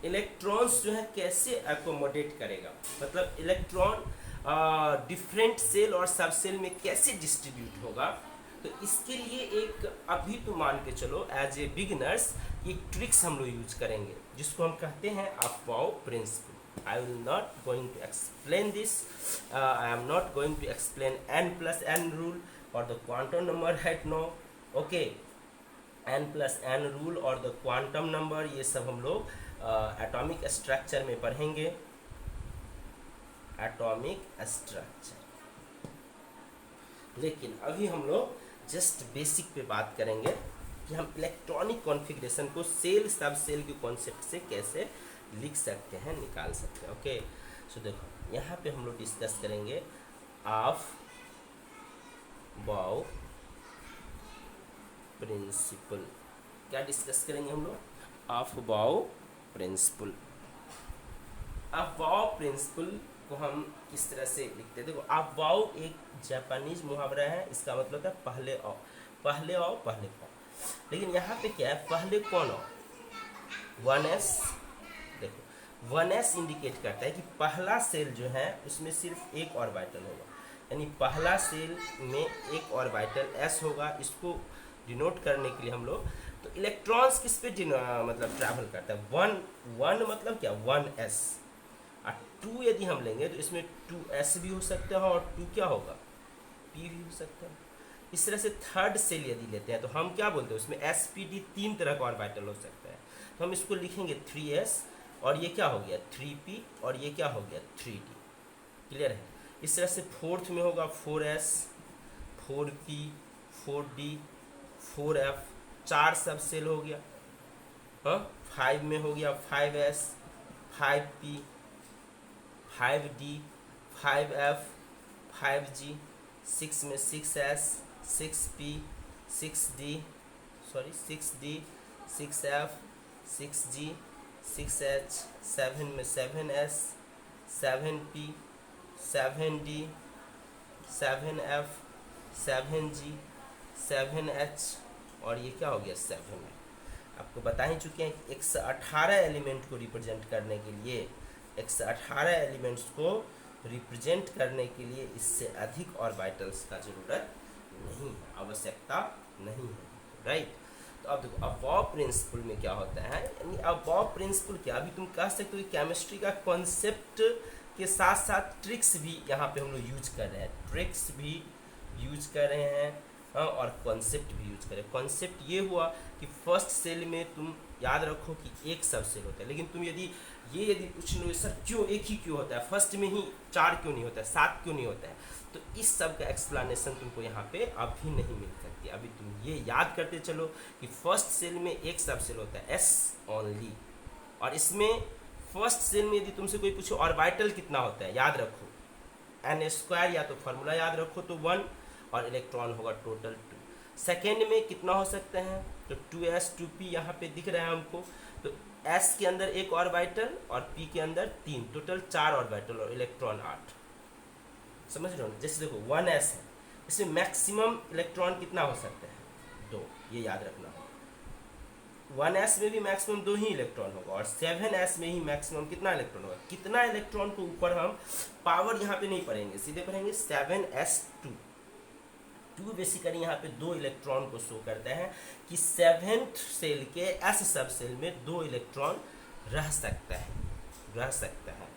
इलेक्ट्रॉन्स जो है कैसे अकोमोडेट करेगा, मतलब इलेक्ट्रॉन डिफरेंट सेल और सब सेल में कैसे डिस्ट्रीब्यूट होगा। तो इसके लिए एक अभी तो मान के चलो एज ए बिगिनर्स एक ट्रिक्स हम लोग यूज करेंगे जिसको हम कहते हैं अफवाओ principal. I will not going to explain this. I am not going to explain n plus n rule or the quantum number right now. Okay, n plus n rule और the quantum number ये सब हम लोग atomic structure में पढ़ेंगे. Atomic structure. लेकिन अभी हम लोग जस्ट बेसिक पे बात करेंगे कि हम इलेक्ट्रॉनिक कॉन्फ़िगरेशन को सेल सब सेल के कॉन्सेप्ट से कैसे लिख सकते हैं, निकाल सकते हैं. ओके, सो देखो यहाँ पे हम लोग डिस्कस करेंगे ऑफ बाउ प्रिंसिपल. क्या डिस्कस करेंगे हम लोग? ऑफ बाउ प्रिंसिपल. ऑफ बाउ प्रिंसिपल को हम किस तरह से लिखते हैं? देखो, ऑफ बाउ एक जापानीज मुहावरा है. इसका मतलब है पहले आओ, पहले आओ, पहले पाओ. लेकिन यहाँ पे क्या है? पहले कौन आओ? 1s. देखो 1s इंडिकेट करता है कि पहला सेल जो है उसमें सिर्फ एक ऑर्बिटल होगा, यानी पहला सेल में एक ऑर्बिटल s होगा. इसको डिनोट करने के लिए हम लोग तो इलेक्ट्रॉन्स किस पे मतलब ट्रैवल करता है? 1 मतलब क्या? 1s. और 2 यदि हम लेंगे तो इसमें 2s भी हो सकता है और 2 क्या होगा? p भी हो सकता है. इस तरह से थर्ड सेल यदि लेते हैं तो हम क्या बोलते हैं? उसमें sp,d 3 तरह का ऑर्बिटल हो सकता है. तो हम इसको लिखेंगे 3s और ये क्या हो गया? 3p और ये क्या हो गया? 3d. क्लियर है? इस तरह से फोर्थ में होगा 4s, 4p, 4d, 4f. 4 सब सेल हो गया. हाँ, 5 में हो गया 5s, 5p, 5d, 5f, 5g. 6 में 6s, 6p, 6d, 6d, 6f, 6g, 6h. 7 में 7s, 7p, 7d, 7f, 7g, 7h और ये क्या हो गया? 7. आपको बता ही चुके हैं कि 118 एलिमेंट को रिप्रेजेंट करने के लिए, 118 एलिमेंट्स को रिप्रेजेंट करने के लिए इससे अधिक ऑर्बिटल्स का ज़रूरत नहीं है, आवश्यकता नहीं है. राइट? तो अब देखो अबव प्रिंसिपल में क्या होता है, यानी अबव प्रिंसिपल क्या, अभी तुम कह सकते हो कि केमिस्ट्री का कॉन्सेप्ट के साथ साथ ट्रिक्स भी यहाँ पे हम लोग यूज कर रहे हैं. ट्रिक्स भी यूज कर रहे हैं, हाँ, और कॉन्सेप्ट भी यूज करें. कॉन्सेप्ट ये हुआ कि फर्स्ट सेल में तुम याद रखो कि एक सब सेल होता है. लेकिन तुम यदि पूछ लो सर क्यों एक ही क्यों होता है, फर्स्ट में ही 4 क्यों नहीं होता है, 7 क्यों नहीं होता है, तो इस सब का एक्सप्लेनेशन तुमको यहाँ पे अभी नहीं मिल सकती. अभी तुम ये याद करते चलो कि फर्स्ट सेल में एक सब सेल होता है s ओनली. और इसमें फर्स्ट सेल में यदि तुमसे कोई पूछे ऑर्बिटल कितना होता है, याद रखो n², या तो फार्मूला याद रखो तो 1 और इलेक्ट्रॉन होगा टोटल 2. सेकेंड में कितना हो सकते हैं? तो 2s 2p यहाँ पे दिख रहा है हमको. तो s के अंदर एक ऑर्बिटल और p के अंदर 3, टोटल 4 ऑर्बिटल और इलेक्ट्रॉन 8. समझ रहे हो ना? जैसे देखो 1s है, इसमें मैक्सिमम इलेक्ट्रॉन कितना हो सकता है? 2. ये याद रखना होगा. 1s में भी मैक्सिमम 2 ही इलेक्ट्रॉन होगा और 7s में ही मैक्सिमम कितना इलेक्ट्रॉन होगा. कितना इलेक्ट्रॉन को ऊपर हम पावर यहाँ पे नहीं पढ़ेंगे, सीधे पढ़ेंगे 7s2. 2 बेसिकली यहाँ पे 2 इलेक्ट्रॉन को शो करता है कि 7th सेल के s सब सेल में 2 इलेक्ट्रॉन रह सकता है.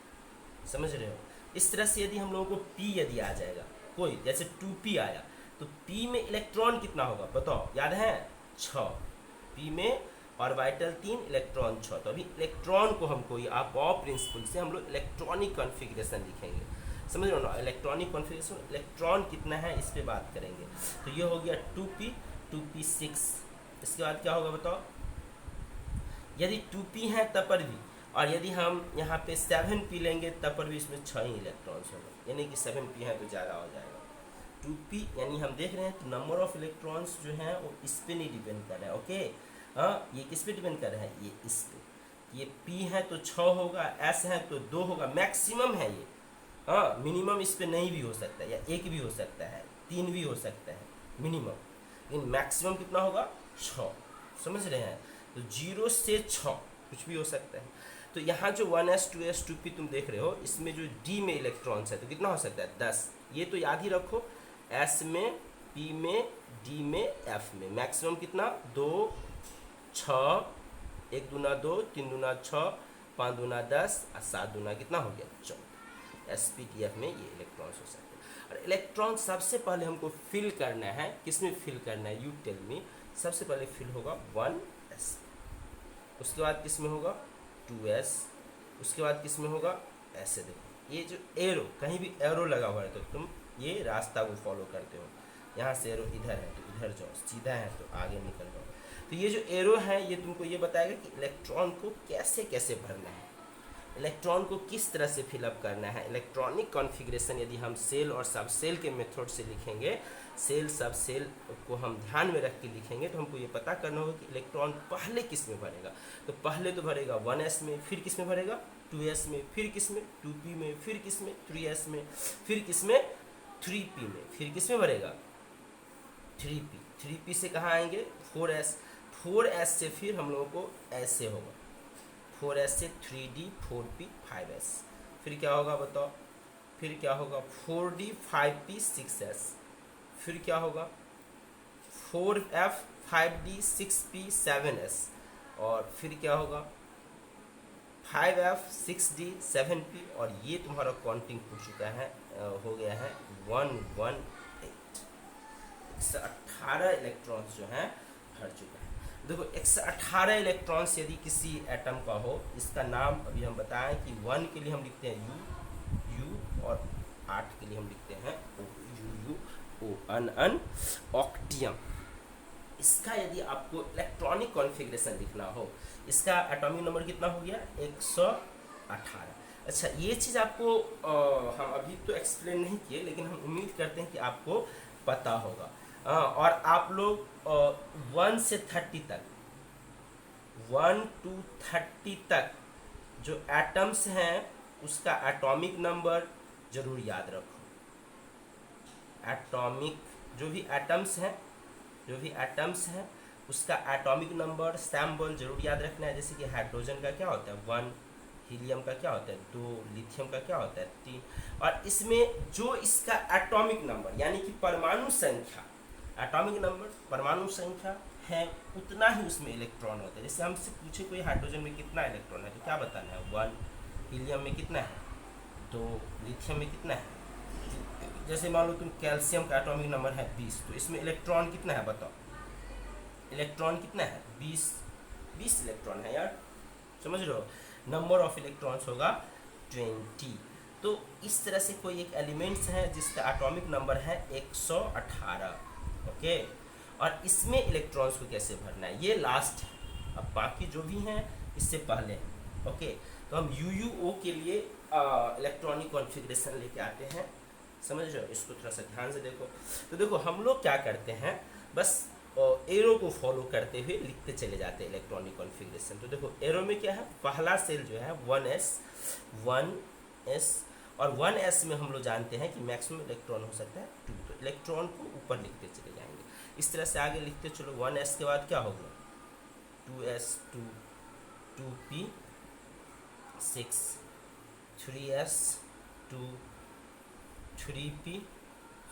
समझ रहे हो? इस तरह से यदि हम लोगों को p यदि आ जाएगा कोई, जैसे 2p आया तो p में इलेक्ट्रॉन कितना होगा बताओ, याद है? 6. p में ऑर्बिटल 3, इलेक्ट्रॉन 6. तो अभी इलेक्ट्रॉन को हमको अबव प्रिंसिपल से हम लोग इलेक्ट्रॉनिक कॉन्फ़िगरेशन लिखेंगे. समझ रहे हो ना? इलेक्ट्रॉनिक कॉन्फ़िगरेशन, इलेक्ट्रॉन कितना है इस पे बात करेंगे. तो ये हो गया 2p 6. इसके बाद क्या होगा बताओ? यदि 2p है तब पर भी, और यदि हम यहाँ पे 7p लेंगे तब पर भी इसमें 6 ही इलेक्ट्रॉन्स होगा, यानी कि 7p है तो ज़्यादा हो जाएगा. 2p यानी हम देख रहे हैं तो नंबर ऑफ इलेक्ट्रॉन्स जो हैं वो इस पे नहीं डिपेंड कर रहा है. ओके, हाँ, ये किस पे डिपेंड कर रहा है? ये इस पे. ये p है तो 6 होगा, s है तो 2 होगा, मैक्सिमम है ये. हाँ, मिनिमम इस पे नहीं भी हो सकता है, या 1 भी हो सकता है, 3 भी हो सकता है मिनिमम, लेकिन मैक्सिमम कितना होगा? 6. समझ रहे हैं? तो 0 से 6 कुछ भी हो सकता है. तो यहाँ जो 1s 2s 2p तुम देख रहे हो, इसमें जो d में इलेक्ट्रॉन्स है तो कितना हो सकता है? 10. ये तो याद ही रखो, s में, p में, d में, f में मैक्सिमम कितना? 2, 6, 1 दूना 2, 3 दूना 6, 5 दूना 10 और 7 दूना कितना हो गया 14। sp-df में ये इलेक्ट्रॉन्स हो सकते हैं। और इलेक्ट्रॉन सबसे पहले हमको फिल करना है, किस में फिल करना है, यू टेल मी। सबसे पहले फिल होगा 1s, उसके बाद किस में होगा 2s, उसके बाद किस में होगा, ऐसे देखो ये जो एरो, कहीं भी एरो लगा हुआ है तो तुम ये रास्ता को फॉलो करते हो, यहाँ से एरो इधर है तो इधर जाओ, सीधा है तो आगे निकल जाओ। तो ये जो एरो है ये तुमको ये बताएगा कि इलेक्ट्रॉन को कैसे कैसे भरना है, इलेक्ट्रॉन को किस तरह से फिलअप करना है। इलेक्ट्रॉनिक कॉन्फ़िगरेशन यदि हम सेल और सब सेल के मेथड से लिखेंगे, सेल सब सेल को हम ध्यान में रख के लिखेंगे, तो हमको ये पता करना होगा कि इलेक्ट्रॉन पहले किस में भरेगा। तो पहले तो भरेगा 1s में, फिर किस में भरेगा 2s में, फिर किस में 2p में, फिर किस में 3s में, फिर किस में 3p में, फिर किस में भरेगा 3p। 3p से कहाँ आएंगे 4s, 4s से फिर हम लोगों को ऐसे होगा 4s से 3d 4p 5s, फिर क्या होगा बताओ, फिर क्या होगा 4d 5p 6s, फिर क्या होगा 4f 5d 6p 7s, और फिर क्या होगा 5f 6d 7p, और ये तुम्हारा काउंटिंग हो चुका है, हो गया है 118। 118 इलेक्ट्रॉन्स जो हैं भर चुका है। देखो 118 इलेक्ट्रॉन्स यदि किसी एटम का हो, इसका नाम अभी हम बताएं कि 1 के लिए हम लिखते हैं U, और 8 के लिए हम लिखते हैं O, अन ऑक्टियम। इसका यदि आपको इलेक्ट्रॉनिक कॉन्फ़िगरेशन लिखना हो, इसका एटॉमिक नंबर कितना हो गया 118। अच्छा ये चीज़ आपको हम अभी तो एक्सप्लेन नहीं किए, लेकिन हम उम्मीद करते हैं कि आपको पता होगा। और आप लोग 1 से 30 तक, 1 to 30 तक जो एटम्स हैं उसका एटॉमिक नंबर जरूर याद रखो। एटॉमिक जो भी एटम्स हैं उसका एटॉमिक नंबर सिंबल जरूर याद रखना है। जैसे कि हाइड्रोजन का क्या होता है 1, हीलियम का क्या होता है 2, लिथियम का क्या होता है 3, और इसमें जो इसका एटॉमिक नंबर यानी कि परमाणु संख्या, एटॉमिक नंबर परमाणु संख्या है उतना ही उसमें इलेक्ट्रॉन होता है। जैसे हमसे पूछे कोई हाइड्रोजन में कितना इलेक्ट्रॉन है तो क्या बताना है 1, हीलियम में कितना है 2, लिथियम में कितना है। जैसे मान लो तुम कैल्शियम का एटॉमिक नंबर है 20, तो इसमें इलेक्ट्रॉन कितना है बताओ, इलेक्ट्रॉन कितना है 20 इलेक्ट्रॉन है यार, समझ रहे हो। नंबर ऑफ इलेक्ट्रॉन्स होगा 20। तो इस तरह से कोई एक एलिमेंट्स है जिसका एटॉमिक नंबर है 118, ओके। और इसमें इलेक्ट्रॉन्स को कैसे भरना है ये लास्ट है, अब बाकी जो भी हैं इससे पहले हैं, ओके। तो हम UUO के लिए इलेक्ट्रॉनिक कॉन्फ़िगरेशन लेके आते हैं, समझ रहे हो। इसको थोड़ा सा ध्यान से देखो। तो देखो हम लोग क्या करते हैं, बस एरो को फॉलो करते हुए लिखते चले जाते हैं इलेक्ट्रॉनिक कॉन्फ़िगरेशन। तो देखो एरो में क्या है, पहला सेल जो है 1s, और 1s में हम लोग जानते हैं कि मैक्सिमम इलेक्ट्रॉन हो सकता है 2, तो इलेक्ट्रॉन को ऊपर लिखते चले जाएंगे। इस तरह से आगे लिखते चलो। 1s के बाद क्या होगा 2s 2p 6, 3s 2 3p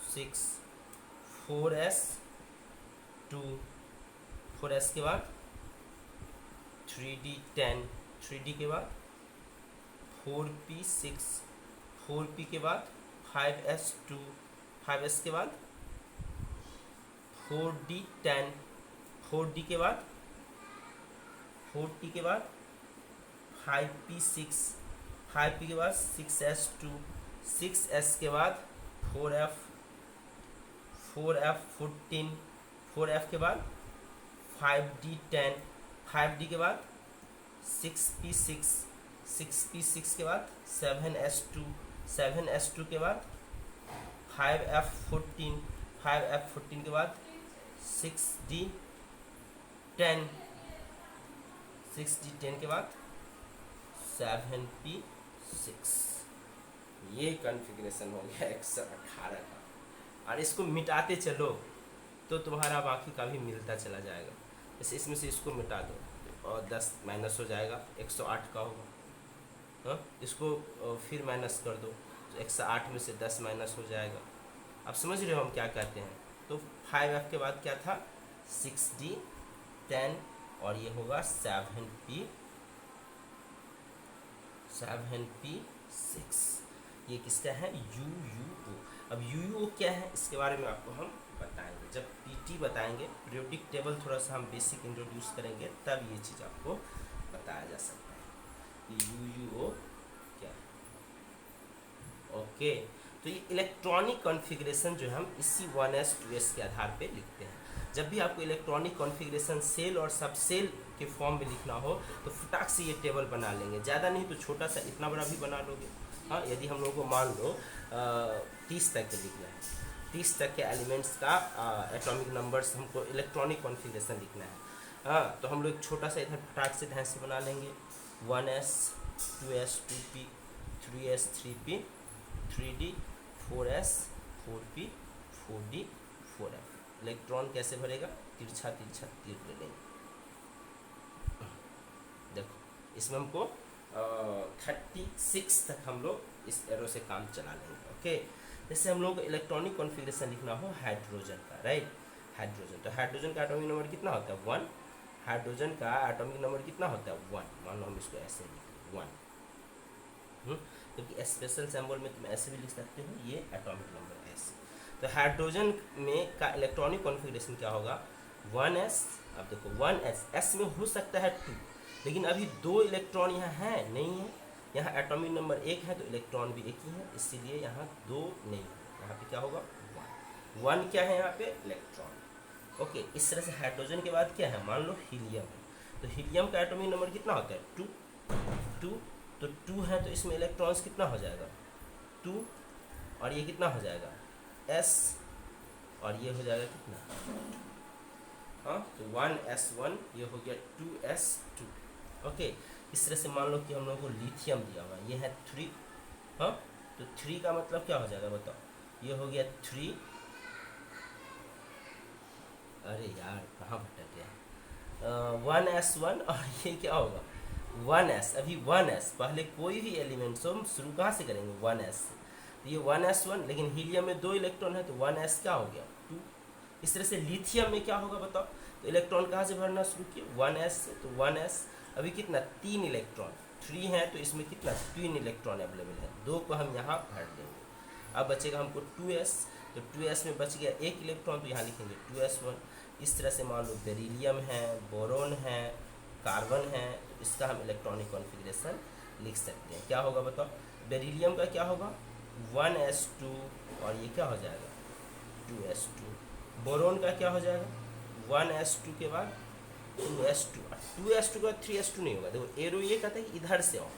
6, 4s 2, 4s के बाद 3d 10, 3d के बाद 4p 6, 4p के बाद 5s 2, 5s के बाद 4d 10, 4d के बाद 4t के बाद 5p 6, 5p के बाद 6s 2, 6s के बाद 4f 14, 4f के बाद 5d 10, 5d के बाद 6p 6, 6p 6 के बाद 7s 2, 7s 2 के बाद 5f 14, 5f 14 के बाद 6d 10, 6d 10 के बाद 7p 6। ये कॉन्फ़िगरेशन हो गया 118 का। और इसको मिटाते चलो तो तुम्हारा बाकी का भी मिलता चला जाएगा। जैसे इसमें से इसको मिटा दो और 10 माइनस हो जाएगा, 108 का होगा। हाँ, इसको फिर माइनस कर दो तो 108 में से 10 माइनस हो जाएगा। अब समझ रहे हो हम क्या कहते हैं। तो 5f के बाद क्या था 6d 10, और ये होगा 7p 7p6। ये किसका है? UUO। अब UUO क्या है इसके बारे में आपको हम बताएंगे, जब PT बताएंगे, पीरियोडिक टेबल थोड़ा सा हम बेसिक इंट्रोड्यूस करेंगे, तब ये चीज़ आपको बताया जा सकता है कि UUO क्या है। ओके, तो ये इलेक्ट्रॉनिक कॉन्फ़िगरेशन जो है हम इसी 1s 2s के आधार पे लिखते हैं। जब भी आपको इलेक्ट्रॉनिक कॉन्फ़िगरेशन सेल और सब सेल के फॉर्म में लिखना हो तो फटाक से ये टेबल बना लेंगे, ज़्यादा नहीं तो छोटा सा इतना बड़ा भी बना लोगे। हाँ, यदि हम लोगों को मान लो 30 तक के लिखना है, 30 तक के एलिमेंट्स का एटॉमिक नंबर्स हमको इलेक्ट्रॉनिक कॉन्फ़िगरेशन लिखना है, हाँ, तो हम लोग छोटा सा इधर फटाक से ढंग से बना लेंगे। 1s 2s 2p 3s 3p 3d 4s 4p 4d 4f। Electron कैसे भरेगा? तिरछा तिरछा तीर ले लेंगे। देखो इसमें हमको 36 तक हम लोग इस एरो से काम चला लेंगे। ओके, जैसे हम लोग को इलेक्ट्रॉनिक कॉन्फ़िगरेशन लिखना हो हाइड्रोजन का, राइट, हाइड्रोजन, तो हाइड्रोजन का एटॉमिक नंबर कितना होता है? 1। हाइड्रोजन का एटॉमिक नंबर कितना होता है? 1। मान लो हम इसको ऐसे लिख 1, क्योंकि स्पेशल सिंबल में तुम ऐसे भी लिख सकते हो, ये एटॉमिक नंबर ऐसे। तो हाइड्रोजन में का इलेक्ट्रॉनिक कॉन्फ़िगरेशन क्या होगा? 1s। अब देखो 1s, s में हो सकता है 2, लेकिन अभी 2 इलेक्ट्रॉन यहाँ है नहीं है, यहाँ एटॉमिक नंबर 1 है तो इलेक्ट्रॉन भी 1 ही है, इसीलिए यहाँ 2 नहीं है, यहाँ पे क्या होगा? 1 क्या है यहाँ पे? इलेक्ट्रॉन। ओके, इस तरह से हाइड्रोजन के बाद क्या है? मान लो हीलियम है, तो हीलियम का एटॉमिक नंबर कितना होता है? 2। तो 2 है तो इसमें इलेक्ट्रॉन्स कितना हो जाएगा? 2, और ये कितना हो जाएगा? s, और ये हो जाएगा कितना? हाँ, तो 1s1, ये हो गया 2s2। ओके, इस तरह से मान लो कि हम लोगों को लिथियम दिया हुआ है, ये है 3, हाँ, तो 3 का मतलब क्या हो जाएगा बताओ? ये हो गया 3, अरे यार कहाँ भटक गया, 1s1, और ये क्या होगा? 1s। अभी 1s, पहले कोई भी एलिमेंट्स हो हम शुरू कहाँ से करेंगे? 1s से, तो ये 1s1, लेकिन हीलियम में 2 इलेक्ट्रॉन है तो 1s क्या हो गया? 2। इस तरह से लिथियम में क्या होगा बताओ? तो इलेक्ट्रॉन कहाँ से भरना शुरू किए? 1s से, तो 1s अभी कितना? 3 इलेक्ट्रॉन, 3 है तो इसमें कितना? 3 इलेक्ट्रॉन अवेलेबल है, 2 को हम यहाँ भर देंगे। अब बचेगा हमको 2s, तो 2s में बच गया 1 इलेक्ट्रॉन, तो यहाँ लिखेंगे 2s1। इस तरह से मान लो बेरिलियम है, बोरोन है, कार्बन है, तो इसका हम इलेक्ट्रॉनिक कॉन्फ़िगरेशन लिख सकते हैं। क्या होगा बताओ? बेरिलियम का क्या होगा? 1s2, और ये क्या हो जाएगा? 2s2। बोरोन का क्या हो जाएगा? 1s2 के बाद 2s2, और 2s2 के बाद 3s2 नहीं होगा। देखो एरो ये कहता है कि इधर से आओ,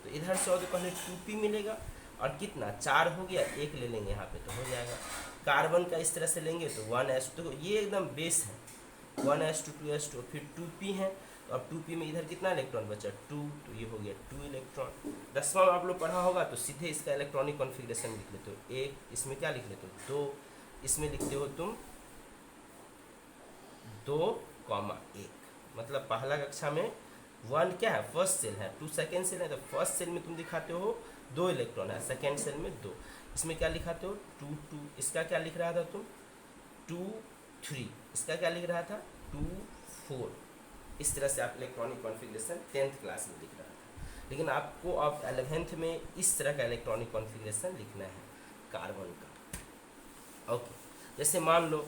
तो इधर से आओ तो पहले 2p मिलेगा, और कितना? 4 हो गया, 1 ले लेंगे यहाँ पे तो हो जाएगा। कार्बन का इस तरह से लेंगे तो 1s2, देखो ये एकदम बेस है, 1s2 2s2, फिर 2p है, तो अब 2p में इधर कितना इलेक्ट्रॉन बचा? 2, तो ये हो गया 2 इलेक्ट्रॉन। 10वां में आप लोग पढ़ा होगा तो सीधे इसका इलेक्ट्रॉनिक कॉन्फ़िगरेशन लिख लेते हो 1, इसमें क्या लिख लेते हो? 2, इसमें लिखते हो तुम 2,1। मतलब पहला कक्षा में 1 क्या है? फर्स्ट सेल है, 2 सेकेंड सेल है, तो फर्स्ट सेल में तुम दिखाते हो 2 इलेक्ट्रॉन है, सेकेंड सेल में 2, इसमें क्या लिखाते हो? 2 2। इसका क्या लिख रहा था तुम? 2 3। इसका क्या लिख रहा था? 2 4। इस तरह से आप इलेक्ट्रॉनिक कॉन्फ़िगरेशन 10th क्लास में लिख रहा था, लेकिन आपको अब 11th में इस तरह का इलेक्ट्रॉनिक कॉन्फ़िगरेशन लिखना है कार्बन का। ओके, जैसे मान लो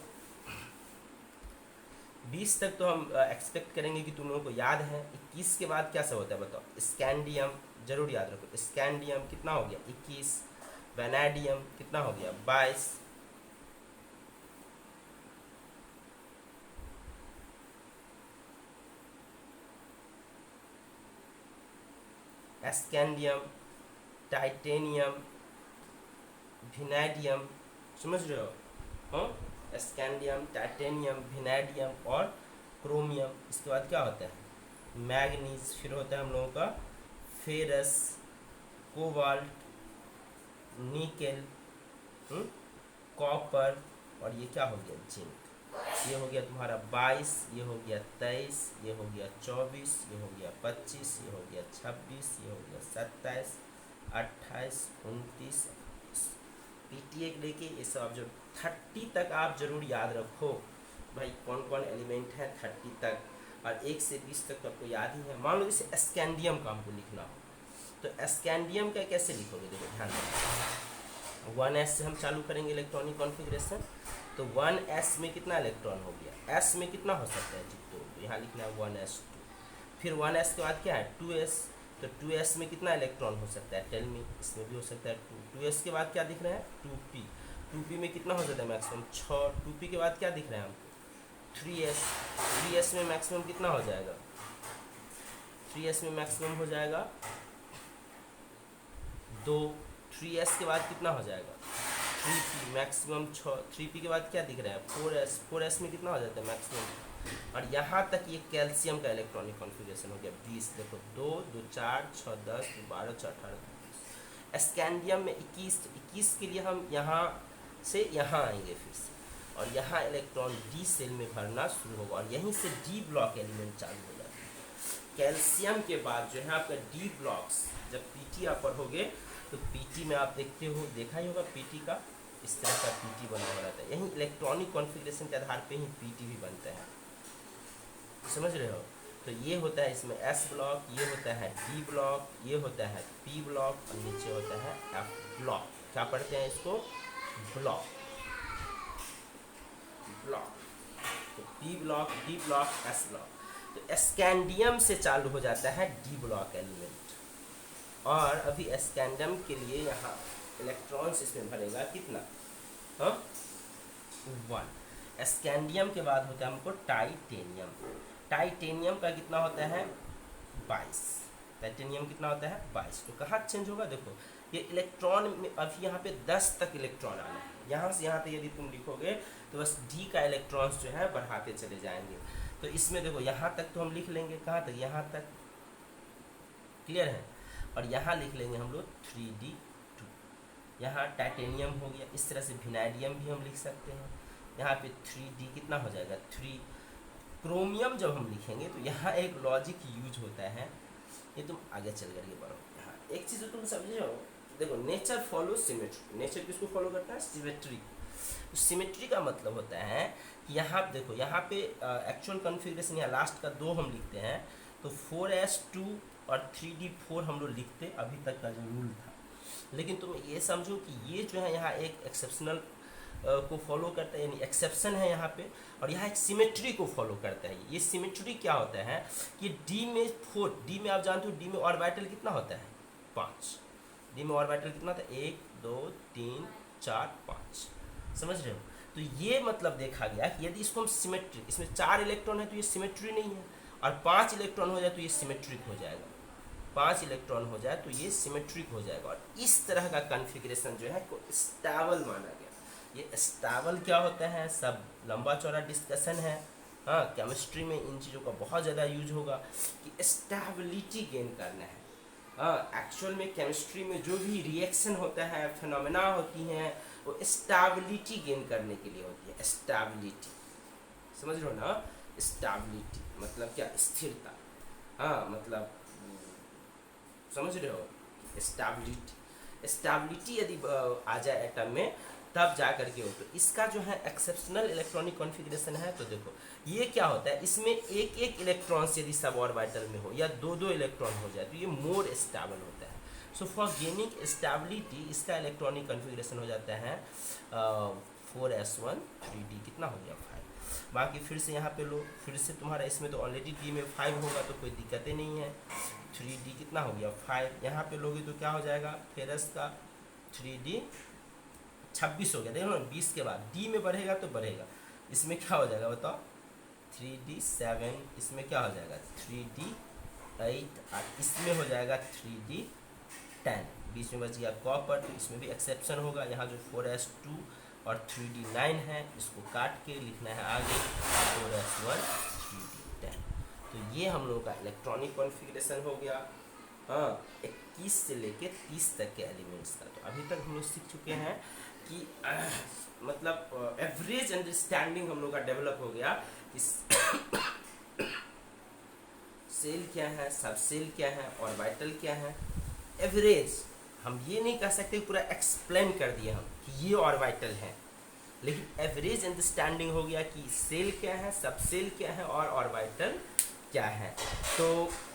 20 तक तो हम एक्सपेक्ट करेंगे कि तुम लोगों को याद है। 21 के बाद क्या सब होता है बताओ? स्कैंडियम, जरूर याद रखो, स्कैंडियम कितना हो गया? 21। वैनेडियम कितना हो गया? 22। स्कैंडियम, टाइटेनियम, विनेडियम, समझ रहे हो? हाँ, स्कैंडियम, टाइटेनियम, विनेडियम और क्रोमियम। इसके बाद क्या होता है? मैग्नीज। फिर होता है हम लोगों का फेरस, कोबाल्ट, निकेल, कॉपर, और ये क्या हो गया? जिंक। ये हो गया तुम्हारा 22, ये हो गया 23, ये हो गया 24, ये हो गया 25, ये हो गया 26, ये हो गया 27, 28, 29, पीटीए लेके ये सब जो 30 तक आप जरूर याद रखो भाई, कौन कौन एलिमेंट है 30 तक, और 1 से 20 तक तो आपको याद ही है। मान लो जैसे स्कैंडियम का हमको लिखना हो, तो स्कैंडियम का कैसे लिखोगे, देखो ध्यान दो, 1s से हम चालू करेंगे इलेक्ट्रॉनिक कॉन्फ़िगरेशन। तो 1s में कितना इलेक्ट्रॉन हो गया, s में कितना हो सकता है जी, तो यहाँ लिखना है 1s2। फिर 1s के बाद क्या है 2s, तो 2s में कितना इलेक्ट्रॉन हो सकता है, टेल मी, इसमें भी हो सकता है 2s के बाद क्या दिख रहा है 2p, 2p में कितना हो जाता है मैक्सिमम 6, 2p के बाद क्या दिख रहा है हमको 3s, 3s में मैक्सिमम कितना हो जाएगा, 3s में मैक्सिमम हो जाएगा 2, 3s के बाद कितना हो जाएगा 3p, मैक्सिमम 6, 3p के बाद क्या दिख रहा है 4s, 4s में कितना हो जाता है मैक्सिमम। और यहाँ तक ये कैल्शियम का इलेक्ट्रॉनिक कॉन्फ़िगरेशन हो गया 20, देखो 2 2 4 6 10 12 6 18 20। स्कैंडियम में 21 के लिए हम यहाँ से यहाँ आएंगे फिर से, और यहाँ इलेक्ट्रॉन डी सेल में भरना शुरू होगा, और यहीं से डी ब्लॉक एलिमेंट चालू हो जाता है। कैल्शियम के बाद जो है आपका डी ब्लॉक्स, जब पीटी आप पढ़ोगे तो पीटी में आप देखते हो, देखा ही होगा पीटी का, इस तरह का पीटी बना हुआ रहता है। यही इलेक्ट्रॉनिक कॉन्फ़िगरेशन के आधार पे ही पीटी भी बनता है, समझ रहे हो। तो ये होता है इसमें एस ब्लॉक, ये होता है डी ब्लॉक, ये होता है पी ब्लॉक, और नीचे होता है एफ ब्लॉक। क्या पढ़ते हैं इसको, ब्लॉक, ब्लॉक। तो P block, D block, S block. तो स्कैंडियम से चालू हो जाता है डी ब्लॉक एलिमेंट, और अभी स्कैंडियम के लिए यहाँ इलेक्ट्रॉन्स इसमें भरेगा कितना, हाँ 1। स्कैंडियम के बाद होता है हमको टाइटेनियम, टाइटेनियम का कितना होता है 22, टाइटेनियम कितना होता है 22। तो कहाँ चेंज होगा, देखो ये इलेक्ट्रॉन में अभी यहाँ पे 10 तक इलेक्ट्रॉन आना है, यहाँ से यहाँ तक यदि तुम लिखोगे तो बस डी का इलेक्ट्रॉन्स जो है बढ़ाते चले जाएंगे। तो इसमें देखो यहाँ तक तो हम लिख लेंगे, कहाँ तक, यहाँ तक, क्लियर है। और यहाँ लिख लेंगे हम लोग 3d2, यहाँ टाइटेनियम हो गया। इस तरह से विनाइडियम भी हम लिख सकते हैं, यहाँ पे 3d कितना हो जाएगा 3। क्रोमियम जब हम लिखेंगे तो यहाँ एक लॉजिक यूज होता है, ये तुम आगे चल करके पढ़ो। यहाँ एक चीज़ तुम समझो, देखो नेचर फॉलो सिमेट्री, नेचर किसको फॉलो करता है, सिमेट्री। तो सिमेट्री का मतलब होता है कि यहाँ देखो, यहाँ पे एक्चुअल कॉन्फ़िगरेशन यहाँ लास्ट का 2 हम लिखते हैं, तो 4s2 और 3d4 हम लोग लिखते अभी तक का जो रूल था। लेकिन तुम ये समझो कि ये जो है यहाँ एक एक्सेप्शनल को फॉलो करता है, यानी एक्सेप्शन है यहाँ पे, और यहाँ एक सिमेट्री को फॉलो करता है। ये सिमेट्री क्या होता है कि डी में 4, डी में आप जानते हो डी में ऑर्बिटल कितना होता है 5, डी में ऑर्बिटल कितना होता है 1 2 3 4 5, समझ रहे हो। तो ये मतलब देखा गया कि यदि इसको हम सिमेट्री, इसमें 4 इलेक्ट्रॉन है तो ये सिमेट्री नहीं है, और 5 इलेक्ट्रॉन हो जाए तो ये सिमेट्रिक हो जाएगा, 5 इलेक्ट्रॉन हो जाए तो ये सिमेट्रिक हो जाएगा। और इस तरह का कॉन्फ़िगरेशन जो है को स्टेबल माना गया। ये स्टेबल क्या होता है, सब लंबा चौड़ा डिस्कशन है, हाँ केमिस्ट्री में इन चीज़ों का बहुत ज़्यादा यूज होगा कि स्टेबिलिटी गेन करना है। हाँ एक्चुअल में केमिस्ट्री में जो भी रिएक्शन होता है, फिनोमेना होती हैं, वो स्टेबिलिटी गेन करने के लिए होती है। स्टेबिलिटी समझ रहे हो ना, स्टेबिलिटी मतलब क्या, स्थिरता, हाँ मतलब समझ रहे हो। स्टेबिलिटी, स्टेबिलिटी यदि आ जाए एटम में तब जा करके हो। तो इसका जो है एक्सेप्शनल इलेक्ट्रॉनिक कॉन्फ़िगरेशन है। तो देखो ये क्या होता है, इसमें एक एक इलेक्ट्रॉन्स यदि सब ऑर्बिटल में हो या 2 इलेक्ट्रॉन हो जाए तो ये मोर स्टेबल होता है। सो फॉर गेनिंग स्टेबिलिटी इसका इलेक्ट्रॉनिक कॉन्फ़िगरेशन हो जाता है 4s1 3d कितना हो गया 5। बाकी फिर से यहाँ पे लो, फिर से तुम्हारा इसमें तो ऑलरेडी डी में 5 होगा तो कोई दिक्कत ही नहीं है। 3d कितना हो गया 5, यहाँ पे लोगे तो क्या हो जाएगा, फेरस का 3d 26 हो गया। देखो ना 20 के बाद डी में बढ़ेगा तो बढ़ेगा, इसमें क्या हो जाएगा बताओ 3d 7, इसमें क्या हो जाएगा 3d 8, और इसमें हो जाएगा 3d 10, बीच में बच गया कॉपर, तो इसमें भी एक्सेप्शन होगा। यहाँ जो 4s2 और 3d 9 है इसको काट के लिखना है आगे 4s1 3d 10। तो ये हम लोगों का इलेक्ट्रॉनिक कॉन्फ़िगरेशन हो गया, हाँ 21 से लेके 30 तक के एलिमेंट्स का। तो अभी तक हम लोग सीख चुके हैं कि मतलब एवरेज अंडरस्टैंडिंग हम लोग का डेवलप हो गया कि सेल क्या है, सब सेल क्या है, ऑर्बिटल क्या है। एवरेज हम ये नहीं कह सकते पूरा एक्सप्लेन कर दिया हम कि ये ऑर्बिटल है, लेकिन एवरेज अंडरस्टैंडिंग हो गया कि सेल क्या है, सब सेल क्या है और ऑर्बिटल क्या है। तो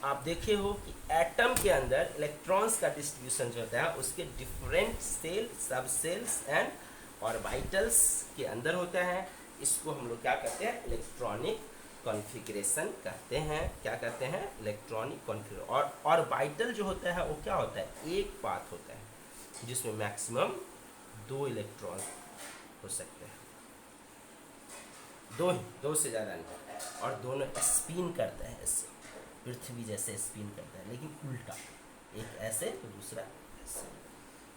आप देखे हो कि एटम के अंदर इलेक्ट्रॉन्स का डिस्ट्रीब्यूशन जो होता है उसके डिफरेंट सेल, सब सेल्स एंड ऑर्बिटल्स के अंदर होता है। इसको हम लोग क्या कहते हैं, इलेक्ट्रॉनिक कॉन्फ़िगरेशन कहते हैं। क्या कहते हैं, इलेक्ट्रॉनिक कॉन्फ़िगरेशन। और ऑर्बिटल जो होता है वो क्या होता है, एक पाथ होता है जिसमें मैक्सिमम 2 इलेक्ट्रॉन हो सकते हैं, दो से ज़्यादा नहीं, और दोनों स्पिन करते हैं ऐसे, पृथ्वी जैसे स्पिन करता है लेकिन उल्टा, एक ऐसे तो दूसरा ऐसे,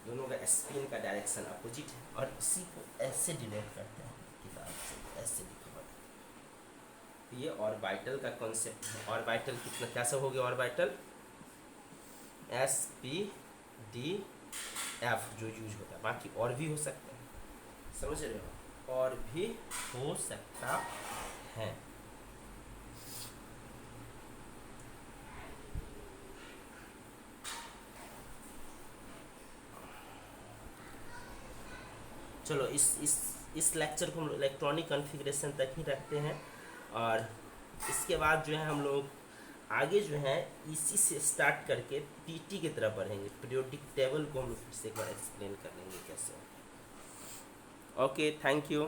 दोनों का स्पिन का डायरेक्शन अपोजिट है। और इसी को ऐसे डिनोट करते हैं किताब से, ऐसे लिखा हुआ है। ये ऑर्बिटल का कॉन्सेप्ट है। ऑर्बिटल कितना क्या सब हो गया, ऑर्बिटल SPDF जो यूज होता है, बाकी और भी हो सकते हैं, समझ रहे हो, और भी हो सकता है। चलो इस लेक्चर को हम इलेक्ट्रॉनिक कॉन्फ़िगरेशन तक ही रखते हैं, और इसके बाद जो है हम लोग आगे जो है इसी से स्टार्ट करके पीटी की तरफ बढ़ेंगे। पीरियोडिक टेबल को हम लोग फिर से एक बार एक्सप्लेन कर लेंगे कैसे। Okay, thank you.